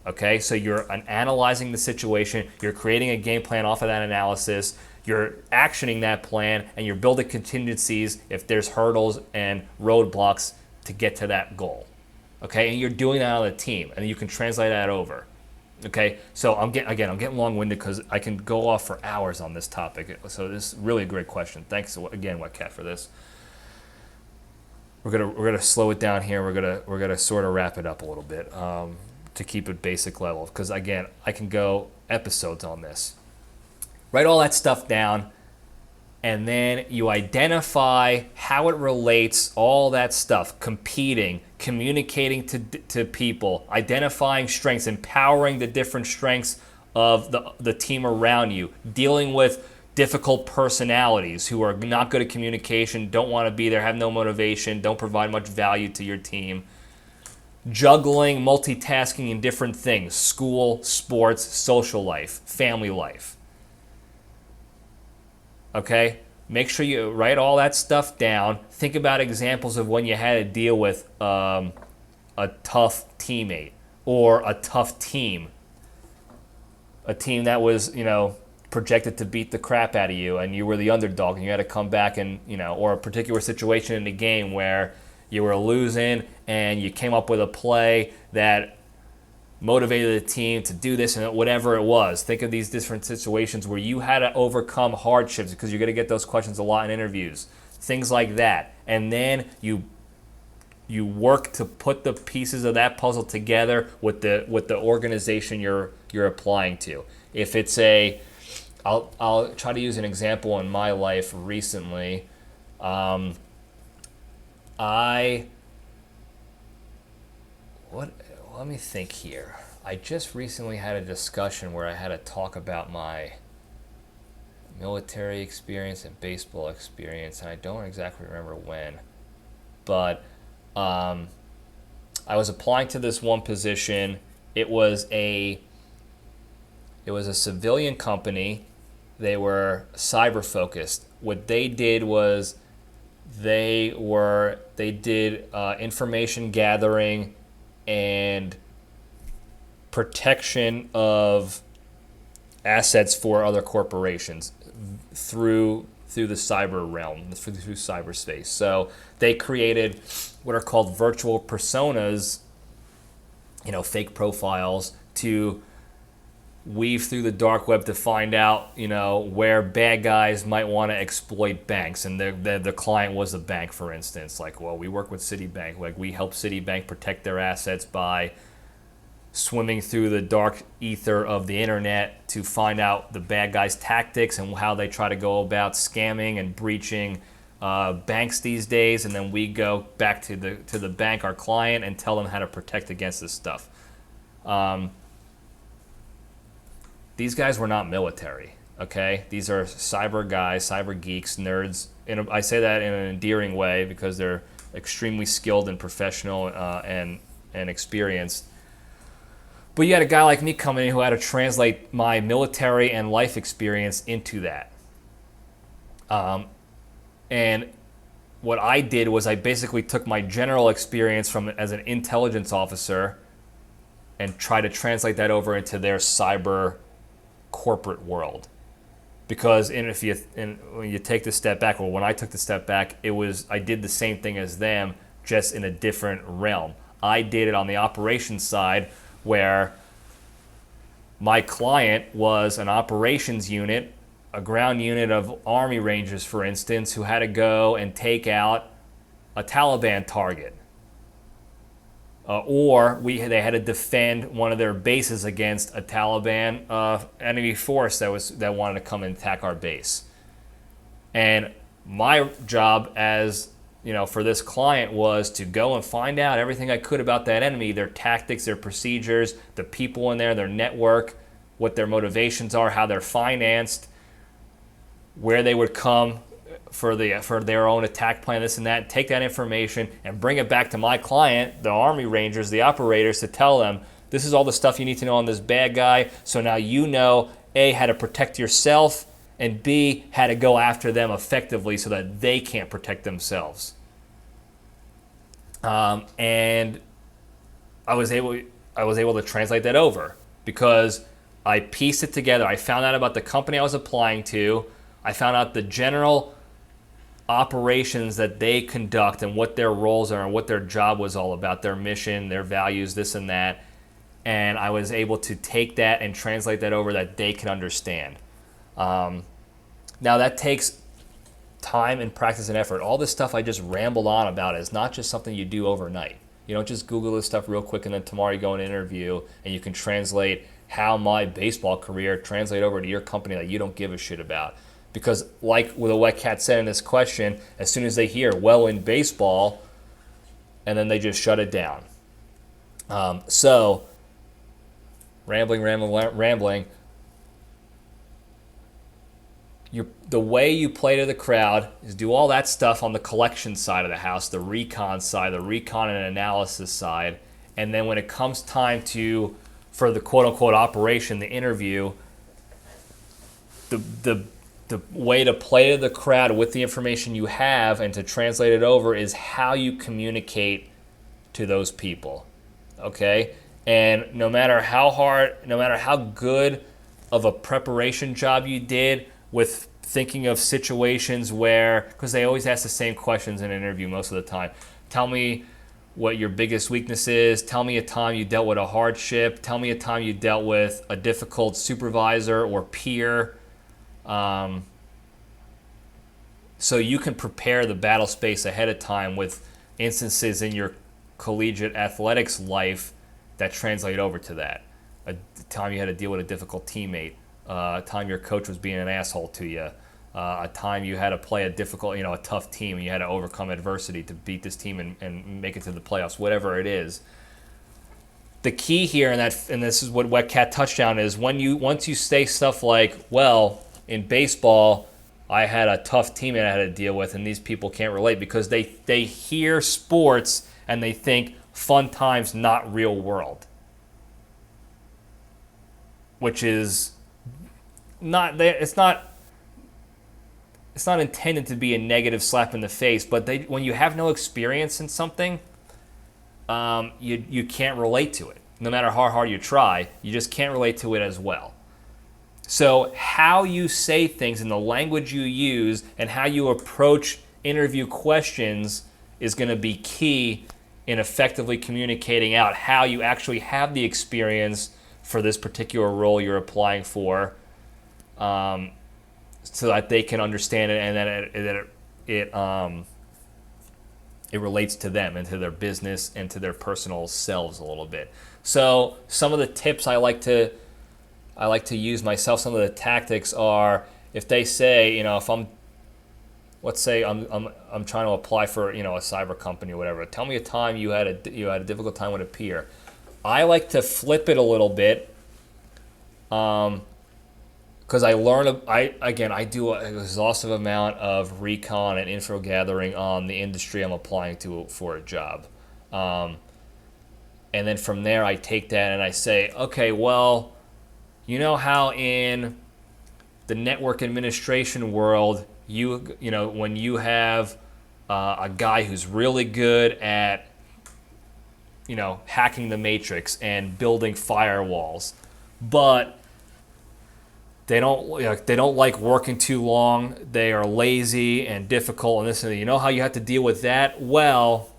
Okay, so you're analyzing the situation, you're creating a game plan off of that analysis, you're actioning that plan, and you're building contingencies if there's hurdles and roadblocks to get to that goal. Okay, and you're doing that on the team, and you can translate that over. Okay, so I'm getting long-winded because I can go off for hours on this topic. So this is really a great question. Thanks again, Wetcat, for this. We're gonna slow it down here. We're gonna sort of wrap it up a little bit. To keep it basic level, because again, I can go episodes on this. Write all that stuff down, and then you identify how it relates, all that stuff, competing, communicating to people, identifying strengths, empowering the different strengths of the team around you, dealing with difficult personalities who are not good at communication, don't want to be there, have no motivation, don't provide much value to your team. Juggling, multitasking in different things: school, sports, social life, family life. Okay? make sure you write all that stuff down. Think about examples of when you had to deal with a tough teammate or a tough team. A team that was, projected to beat the crap out of you and you were the underdog and you had to come back and, or a particular situation in the game where you were losing and you came up with a play that motivated the team to do this and whatever it was. Think of these different situations where you had to overcome hardships, because you're going to get those questions a lot in interviews. Things like that. And then you work to put the pieces of that puzzle together with the organization you're applying to. If it's I'll try to use an example in my life recently. Let me think here. I just recently had a discussion where I had to talk about my military experience and baseball experience, and I don't exactly remember when. But I was applying to this one position. It was a civilian company. They were cyber focused. What they did was they did information gathering and protection of assets for other corporations through the cyber realm, through cyberspace. So they created what are called virtual personas, fake profiles, to weave through the dark web to find out, where bad guys might want to exploit banks. And the client was a bank, for instance. Like, well, we work with Citibank. Like, we help Citibank protect their assets by swimming through the dark ether of the internet to find out the bad guys' tactics and how they try to go about scamming and breaching banks these days. And then we go back to the bank, our client, and tell them how to protect against this stuff. These guys were not military, okay? These are cyber guys, cyber geeks, nerds. And I say that in an endearing way because they're extremely skilled and professional and experienced. But you had a guy like me coming in who had to translate my military and life experience into that. And what I did was I basically took my general experience as an intelligence officer and tried to translate that over into their cyber corporate world. Because when you take the step back, or when I took the step back, I did the same thing as them, just in a different realm. I did it on the operations side, where my client was an operations unit, a ground unit of Army Rangers, for instance, who had to go and take out a Taliban target. Or they had to defend one of their bases against a Taliban enemy force that wanted to come and attack our base. And my job as for this client was to go and find out everything I could about that enemy, their tactics, their procedures, the people in there, their network, what their motivations are, how they're financed, where they would come for their own attack plan, this and that. Take that information and bring it back to my client, the Army Rangers, the operators, to tell them, this is all the stuff you need to know on this bad guy. So now A, how to protect yourself, and B, how to go after them effectively so that they can't protect themselves. And I was able to translate that over because I pieced it together. I found out about the company I was applying to. I found out the general operations that they conduct and what their roles are and what their job was all about, their mission, their values, this and that. And I was able to take that and translate that over that they can understand. Now that takes time and practice and effort. All this stuff I just rambled on about is not just something you do overnight. You don't just Google this stuff real quick and then tomorrow you go in an interview and you can translate how my baseball career translate over to your company that you don't give a shit about. Because like what the Wet Cat said in this question, as soon as they hear, well, in baseball, and then they just shut it down. So, rambling. The way you play to the crowd is do all that stuff on the collection side of the house, the recon side, the recon and analysis side. And then when it comes time for the quote-unquote operation, the interview, the the way to play to the crowd with the information you have and to translate it over is how you communicate to those people, okay? And no matter how hard, no matter how good of a preparation job you did with thinking of situations where, because they always ask the same questions in an interview most of the time. Tell me what your biggest weakness is. Tell me a time you dealt with a hardship. Tell me a time you dealt with a difficult supervisor or peer. So you can prepare the battle space ahead of time with instances in your collegiate athletics life that translate over to that. A time you had to deal with a difficult teammate, a time your coach was being an asshole to you, a time you had to play a difficult, a tough team, and you had to overcome adversity to beat this team and make it to the playoffs, whatever it is. The key here, and this is what Wet Cat Touchdown is, once you say stuff like, well, in baseball, I had a tough team that I had to deal with, and these people can't relate because they hear sports and they think fun times, not real world, which is not. It's not intended to be a negative slap in the face, but when you have no experience in something, you can't relate to it. No matter how hard you try, you just can't relate to it as well. So how you say things and the language you use and how you approach interview questions is going to be key in effectively communicating out how you actually have the experience for this particular role you're applying for, so that they can understand it and that it relates to them and to their business and to their personal selves a little bit. So some of the tips I like to use myself, some of the tactics are, if they say, let's say I'm trying to apply for, a cyber company or whatever. Tell me a time you had a difficult time with a peer. I like to flip it a little bit, because I do an exhaustive amount of recon and info gathering on the industry I'm applying to for a job. And then from there I take that and I say, okay, well, you know how in the network administration world, when you have a guy who's really good at, hacking the matrix and building firewalls, but they don't like working too long. They are lazy and difficult and this and that. You know how you have to deal with that? Well,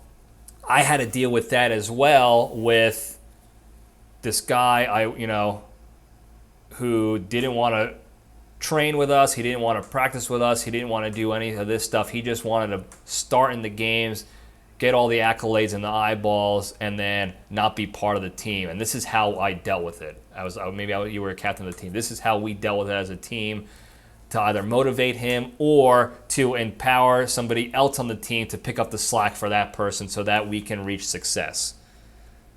I had to deal with that as well with this guy who didn't want to train with us. He didn't want to practice with us. He didn't want to do any of this stuff. He just wanted to start in the games, get all the accolades and the eyeballs, and then not be part of the team. And this is how I dealt with it. You were a captain of the team. This is how we dealt with it as a team, to either motivate him or to empower somebody else on the team to pick up the slack for that person so that we can reach success.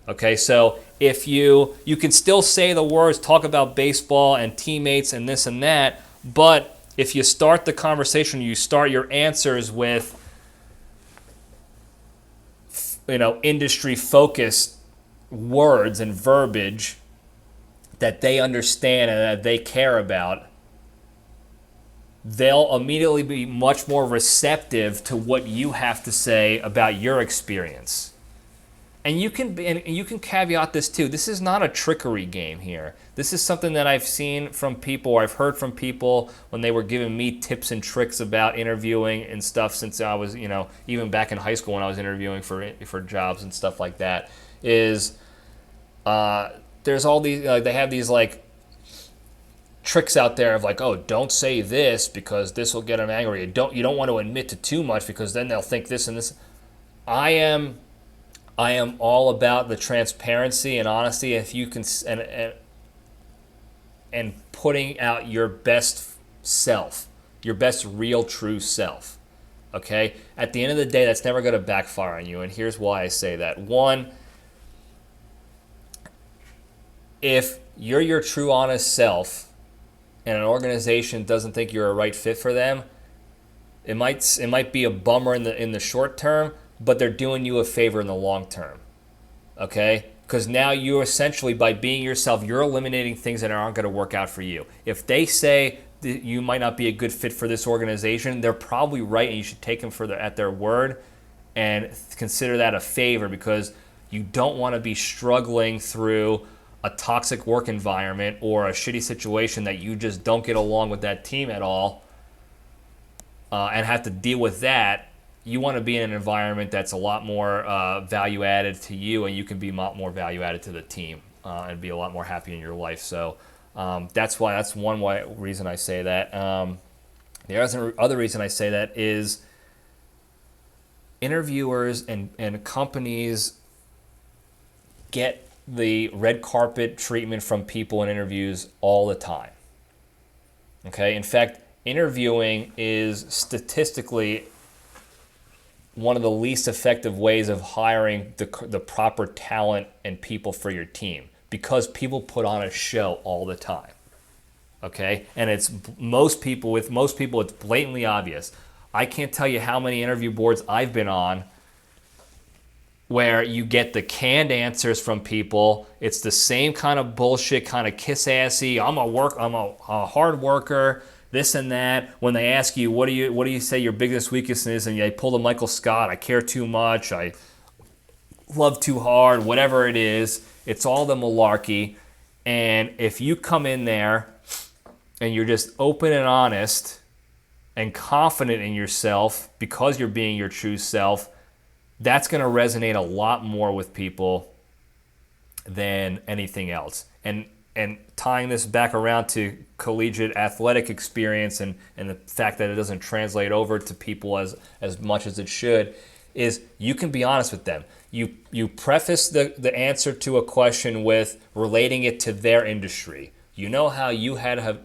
Okay, so if you can still say the words, talk about baseball and teammates and this and that, but if you start the conversation, you start your answers with, industry-focused words and verbiage that they understand and that they care about, they'll immediately be much more receptive to what you have to say about your experience. And you can caveat this too. This is not a trickery game here. This is something that I've seen from people, or I've heard from people when they were giving me tips and tricks about interviewing and stuff since I was, even back in high school when I was interviewing for jobs and stuff like that, is there's all these, they have these tricks out there of oh, don't say this because this will get them angry. You don't want to admit to too much because then they'll think this and this. I am all about the transparency and honesty. If you can, and putting out your best self, your best real true self. Okay? At the end of the day, that's never going to backfire on you. And here's why I say that. One, if you're your true honest self and an organization doesn't think you're a right fit for them, it might be a bummer in the short term, but they're doing you a favor in the long term, okay? Because now you essentially, by being yourself, you're eliminating things that aren't going to work out for you. If they say you might not be a good fit for this organization, they're probably right, and you should take them at their word and consider that a favor, because you don't want to be struggling through a toxic work environment or a shitty situation that you just don't get along with that team at all, and have to deal with that. You want to be in an environment that's a lot more value added to you, and you can be a lot more value added to the team, and be a lot more happy in your life. So that's one reason I say that. The other reason I say that is interviewers and companies get the red carpet treatment from people in interviews all the time. Okay? In fact, interviewing is statistically one of the least effective ways of hiring the proper talent and people for your team, because people put on a show all the time. Okay? And it's most people it's blatantly obvious. I can't tell you how many interview boards I've been on where you get the canned answers from people. It's the same kind of bullshit, kind of kiss-assy. I'm a hard worker, this and that. When they ask you, what do you say your biggest weakness is, and they pull the Michael Scott, I care too much, I love too hard, whatever it is, it's all the malarkey. And if you come in there and you're just open and honest and confident in yourself because you're being your true self, that's going to resonate a lot more with people than anything else. And tying this back around to collegiate athletic experience and the fact that it doesn't translate over to people as much as it should, is you can be honest with them. You preface the answer to a question with relating it to their industry. You know how you had to have,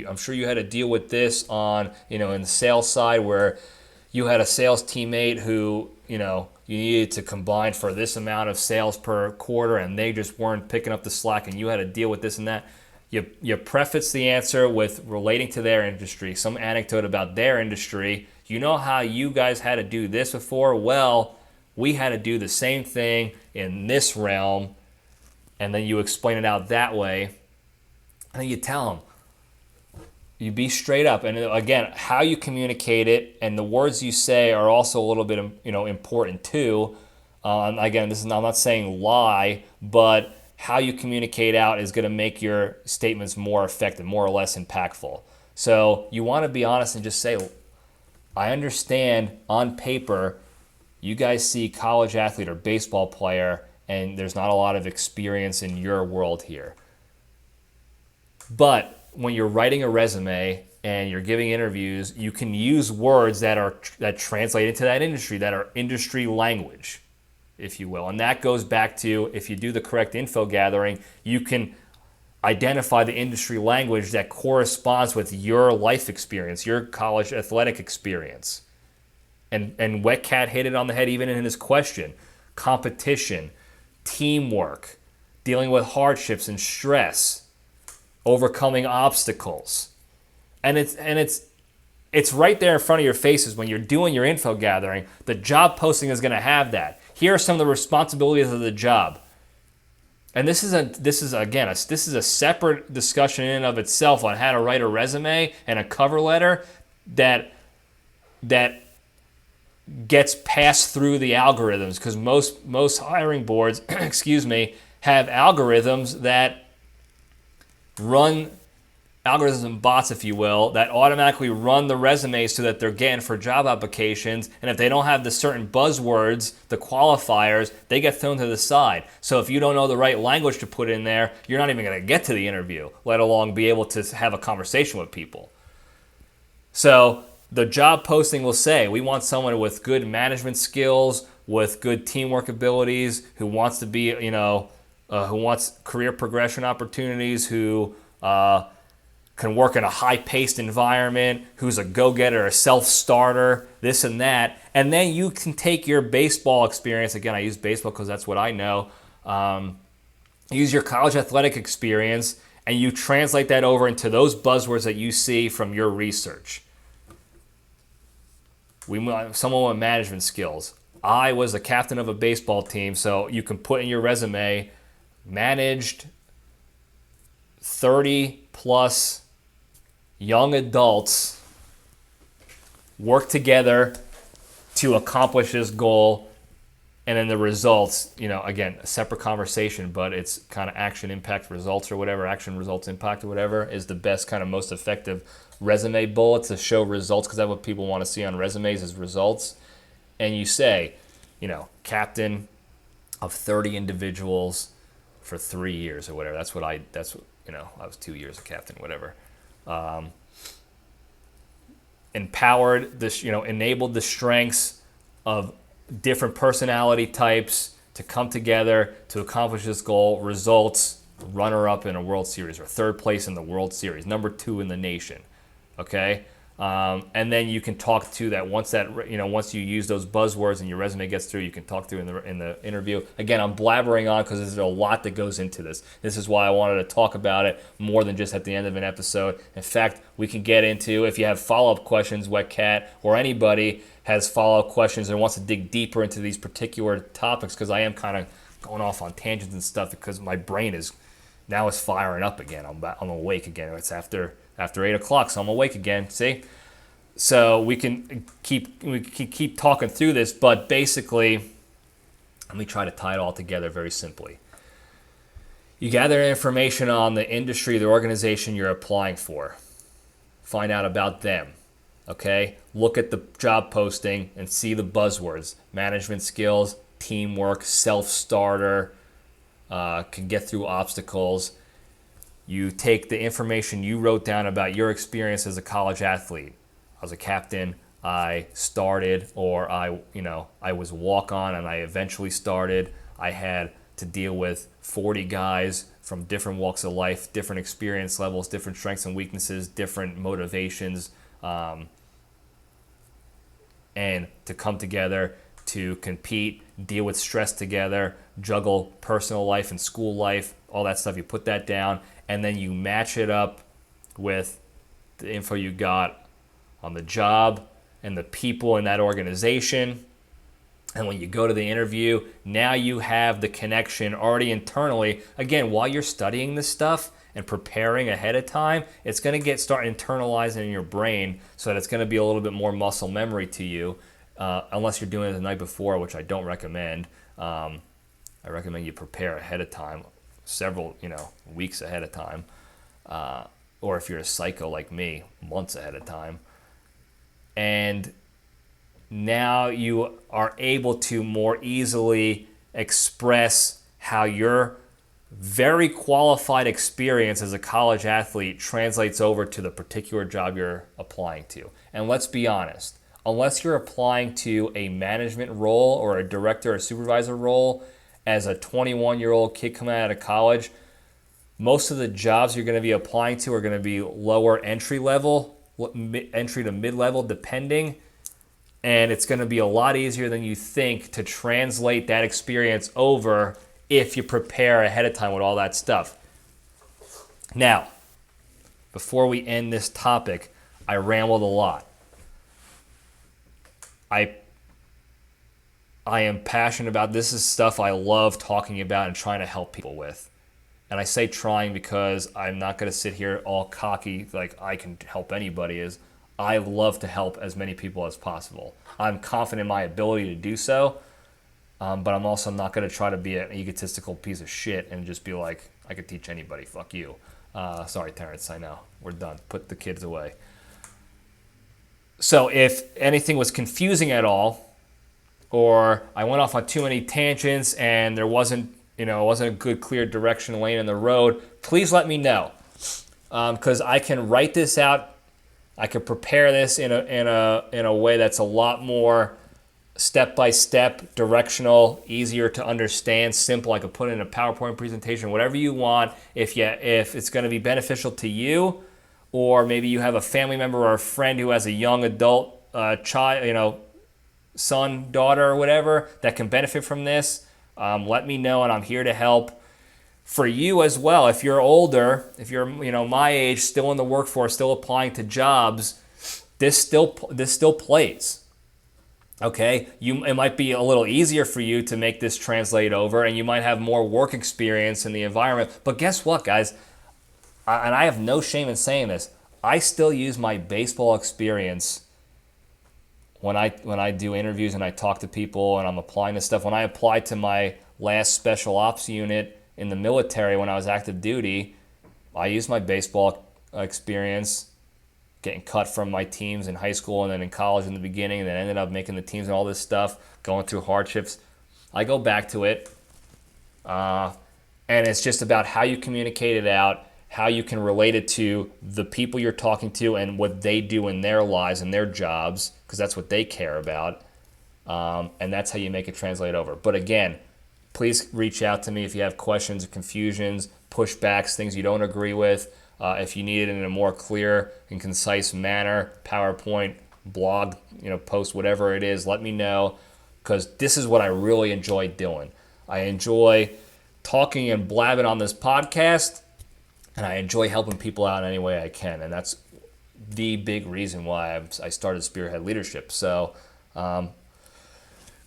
I'm sure you had to deal with this on, in the sales side, where you had a sales teammate who, you needed to combine for this amount of sales per quarter, and they just weren't picking up the slack, and you had to deal with this and that. You preface the answer with relating to their industry, some anecdote about their industry. You know how you guys had to do this before? Well, we had to do the same thing in this realm, and then you explain it out that way, and then you tell them. You be straight up, and again, how you communicate it and the words you say are also a little bit, important too. Again, I'm not saying lie, but how you communicate out is going to make your statements more effective, more or less impactful. So you want to be honest and just say, I understand on paper, you guys see college athlete or baseball player, and there's not a lot of experience in your world here. But when you're writing a resume and you're giving interviews, you can use words that translate into that industry, that are industry language, if you will. And that goes back to, if you do the correct info gathering, you can identify the industry language that corresponds with your life experience, your college athletic experience. And Wetcat hit it on the head even in his question. Competition, teamwork, dealing with hardships and stress, overcoming obstacles. And it's right there in front of your faces when you're doing your info gathering. The job posting is going to have that. Here are some of the responsibilities of the job. And this is a separate discussion in and of itself on how to write a resume and a cover letter that gets passed through the algorithms, because most hiring boards, have algorithms that run algorithms and bots, if you will, that automatically run the resumes so that they're getting for job applications. And if they don't have the certain buzzwords, the qualifiers, they get thrown to the side. So if you don't know the right language to put in there, you're not even going to get to the interview, let alone be able to have a conversation with people. So the job posting will say, we want someone with good management skills, with good teamwork abilities, who wants to be, who wants career progression opportunities, who can work in a high-paced environment, who's a go-getter, a self-starter, this and that. And then you can take your baseball experience. Again, I use baseball because that's what I know. Use your college athletic experience, and you translate that over into those buzzwords that you see from your research. Someone with management skills. I was the captain of a baseball team, so you can put in your resume, managed 30 plus young adults work together to accomplish this goal, and then the results, again, a separate conversation, but it's kind of action, impact, results or whatever, action, results, impact or whatever, is the best kind of most effective resume bullet to show results, because that's what people want to see on resumes is results. And you say, captain of 30 individuals for 3 years or whatever. I was 2 years a captain, whatever. Empowered this, enabled the strengths of different personality types to come together to accomplish this goal. Results, runner-up in a World Series, or third place in the World Series, number 2 in the nation. Okay, and then you can talk to that once you use those buzzwords and your resume gets through, you can talk to in the interview. Again, I'm blabbering on because there's a lot that goes into this. This is why I wanted to talk about it more than just at the end of an episode. In fact, we can get into, if you have follow-up questions, Wet Cat, or anybody has follow-up questions and wants to dig deeper into these particular topics, because I am kind of going off on tangents and stuff because my brain is firing up again. I'm awake again. It's after 8 o'clock, so I'm awake again. See, so we can keep talking through this, but basically, let me try to tie it all together very simply. You gather information on the industry, the organization you're applying for. Find out about them. Okay, look at the job posting and see the buzzwords: management skills, teamwork, self-starter, can get through obstacles. You take the information you wrote down about your experience as a college athlete. I was a captain, I started, or I was walk-on and I eventually started. I had to deal with 40 guys from different walks of life, different experience levels, different strengths and weaknesses, different motivations, and to come together to compete, deal with stress together, juggle personal life and school life, all that stuff. You put that down, and then you match it up with the info you got on the job and the people in that organization. And when you go to the interview, now you have the connection already internally. Again, while you're studying this stuff and preparing ahead of time, it's going to start internalizing in your brain, so that it's going to be a little bit more muscle memory to you, unless you're doing it the night before, which I don't recommend. I recommend you prepare ahead of time, several weeks ahead of time, or if you're a psycho like me, months ahead of time. And now you are able to more easily express how your very qualified experience as a college athlete translates over to the particular job you're applying to. And let's be honest, unless you're applying to a management role or a director or supervisor role as a 21-year-old kid coming out of college, most of the jobs you're going to be applying to are going to be lower entry level, entry to mid-level, depending. And it's going to be a lot easier than you think to translate that experience over if you prepare ahead of time with all that stuff. Now, before we end this topic, I rambled a lot. I am passionate about this. Is stuff I love talking about and trying to help people with. And I say trying because I'm not going to sit here all cocky like I can help anybody. I love to help as many people as possible. I'm confident in my ability to do so, but I'm also not going to try to be an egotistical piece of shit and just be like, I could teach anybody, fuck you. Sorry, Terrence, I know. We're done. Put the kids away. So if anything was confusing at all, or I went off on too many tangents and there wasn't a good, clear direction lane in the road, please let me know. Because I can write this out. I can prepare this in a way that's a lot more step-by-step, directional, easier to understand, simple. I could put it in a PowerPoint presentation, whatever you want. If it's going to be beneficial to you, or maybe you have a family member or a friend who has a young adult child, son, daughter, or whatever that can benefit from this, let me know, and I'm here to help. For you as well, if you're older, if you're my age, still in the workforce, still applying to jobs, this still plays. Okay, it might be a little easier for you to make this translate over, and you might have more work experience in the environment. But guess what, guys? And I have no shame in saying this. I still use my baseball experience when I do interviews and I talk to people and I'm applying this stuff. When I applied to my last special ops unit in the military when I was active duty, I used my baseball experience, getting cut from my teams in high school and then in college in the beginning, and then ended up making the teams and all this stuff, going through hardships. I go back to it, and it's just about how you communicate it out, how you can relate it to the people you're talking to and what they do in their lives and their jobs, because that's what they care about, and that's how you make it translate over. But again, please reach out to me if you have questions or confusions, pushbacks, things you don't agree with. If you need it in a more clear and concise manner, PowerPoint, blog, post, whatever it is, let me know, because this is what I really enjoy doing. I enjoy talking and blabbing on this podcast, and I enjoy helping people out in any way I can, and that's the big reason why I started Spearhead Leadership. So,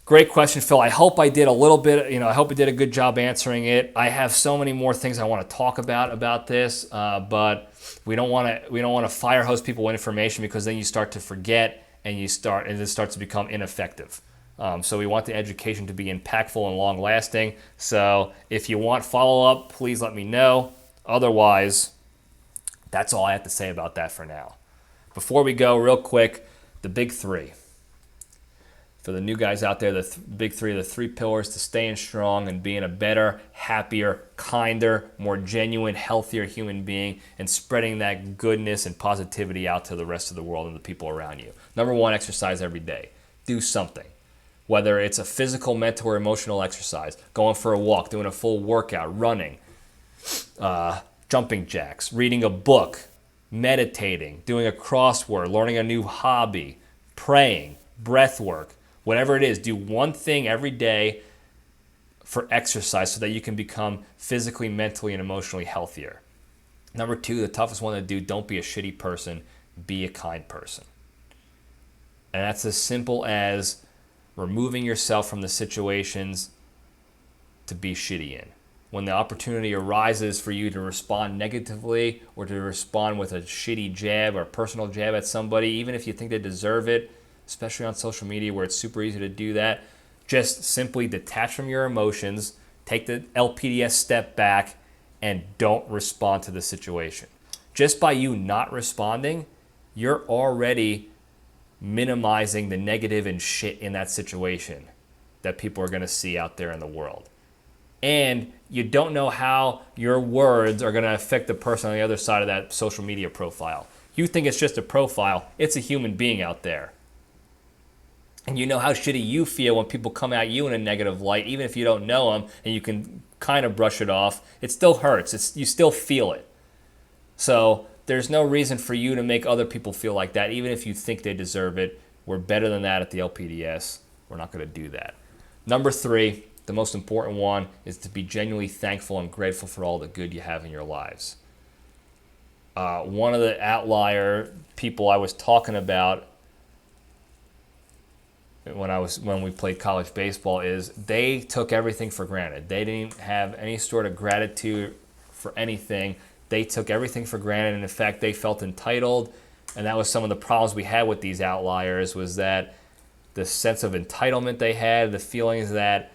great question, Phil. I hope I did a little bit, I hope I did a good job answering it. I have so many more things I want to talk about this, but we don't want to fire hose people with information, because then you start to forget and it starts to become ineffective. So we want the education to be impactful and long lasting. So if you want follow-up, please let me know. Otherwise, that's all I have to say about that for now. Before we go, real quick, the big three. For the new guys out there, the big three are the three pillars to staying strong and being a better, happier, kinder, more genuine, healthier human being, and spreading that goodness and positivity out to the rest of the world and the people around you. Number one, exercise every day. Do something. Whether it's a physical, mental, or emotional exercise, going for a walk, doing a full workout, running, jumping jacks, reading a book, meditating, doing a crossword, learning a new hobby, praying, breath work, whatever it is, do one thing every day for exercise so that you can become physically, mentally, and emotionally healthier. Number two, the toughest one to do, don't be a shitty person, be a kind person. And that's as simple as removing yourself from the situations to be shitty in. When the opportunity arises for you to respond negatively or to respond with a shitty jab or a personal jab at somebody, even if you think they deserve it, especially on social media where it's super easy to do that, just simply detach from your emotions, take the LPDS step back, and don't respond to the situation. Just by you not responding, you're already minimizing the negative and shit in that situation that people are going to see out there in the world. And you don't know how your words are going to affect the person on the other side of that social media profile. You think it's just a profile. It's a human being out there. And you know how shitty you feel when people come at you in a negative light, even if you don't know them, and you can kind of brush it off. It still hurts. You still feel it. So there's no reason for you to make other people feel like that, even if you think they deserve it. We're better than that at the LPDS. We're not going to do that. Number three, the most important one, is to be genuinely thankful and grateful for all the good you have in your lives. One of the outlier people I was talking about when we played college baseball is they took everything for granted. They didn't have any sort of gratitude for anything. They took everything for granted, and in fact, they felt entitled. And that was some of the problems we had with these outliers, was that the sense of entitlement they had, the feelings that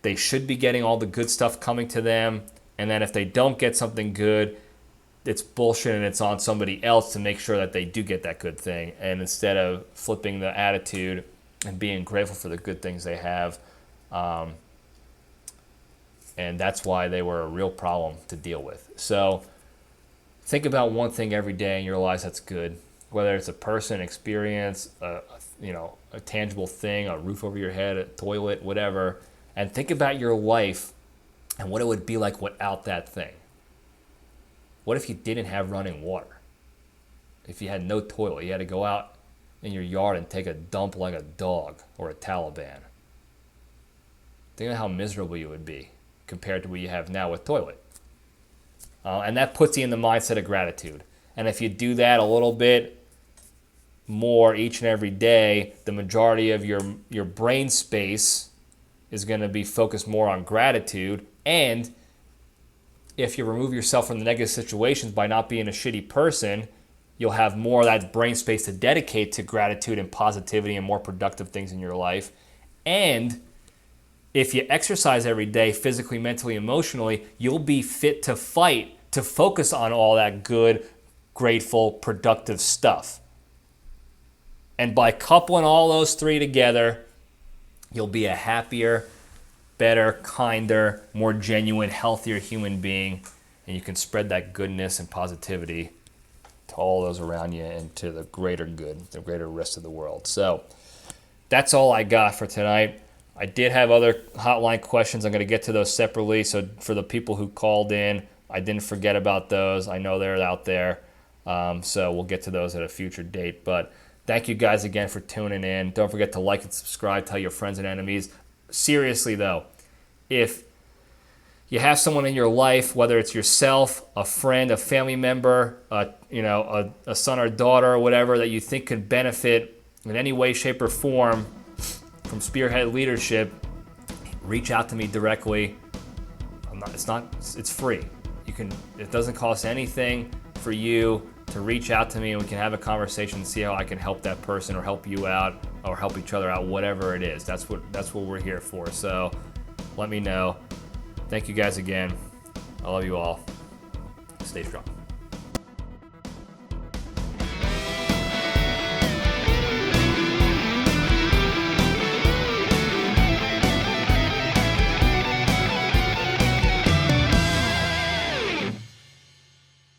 they should be getting all the good stuff coming to them, and that if they don't get something good, it's bullshit and it's on somebody else to make sure that they do get that good thing. And instead of flipping the attitude and being grateful for the good things they have, and that's why they were a real problem to deal with. So think about one thing every day in your lives that's good, whether it's a person, experience, a tangible thing, a roof over your head, a toilet, whatever, and think about your life and what it would be like without that thing. What if you didn't have running water? If you had no toilet, you had to go out in your yard and take a dump like a dog or a Taliban. Think of how miserable you would be compared to what you have now with toilet. And that puts you in the mindset of gratitude. And if you do that a little bit more each and every day, the majority of your brain space is going to be focused more on gratitude. And if you remove yourself from the negative situations by not being a shitty person, you'll have more of that brain space to dedicate to gratitude and positivity and more productive things in your life. And if you exercise every day, physically, mentally, emotionally, you'll be fit to fight, to focus on all that good, grateful, productive stuff. And by coupling all those three together, you'll be a happier, better, kinder, more genuine, healthier human being. And you can spread that goodness and positivity to all those around you and to the greater good, the greater rest of the world. So that's all I got for tonight. I did have other hotline questions. I'm going to get to those separately. So for the people who called in, I didn't forget about those. I know they're out there. So we'll get to those at a future date. But thank you guys again for tuning in. Don't forget to like and subscribe. Tell your friends and enemies. Seriously, though, if you have someone in your life, whether it's yourself, a friend, a family member, a son or daughter or whatever that you think could benefit in any way, shape, or form from Spearhead Leadership, reach out to me directly. It's free. It doesn't cost anything for you to reach out to me, and we can have a conversation and see how I can help that person or help you out or help each other out, whatever it is. That's what we're here for. So let me know. Thank you guys again. I love you all. Stay strong.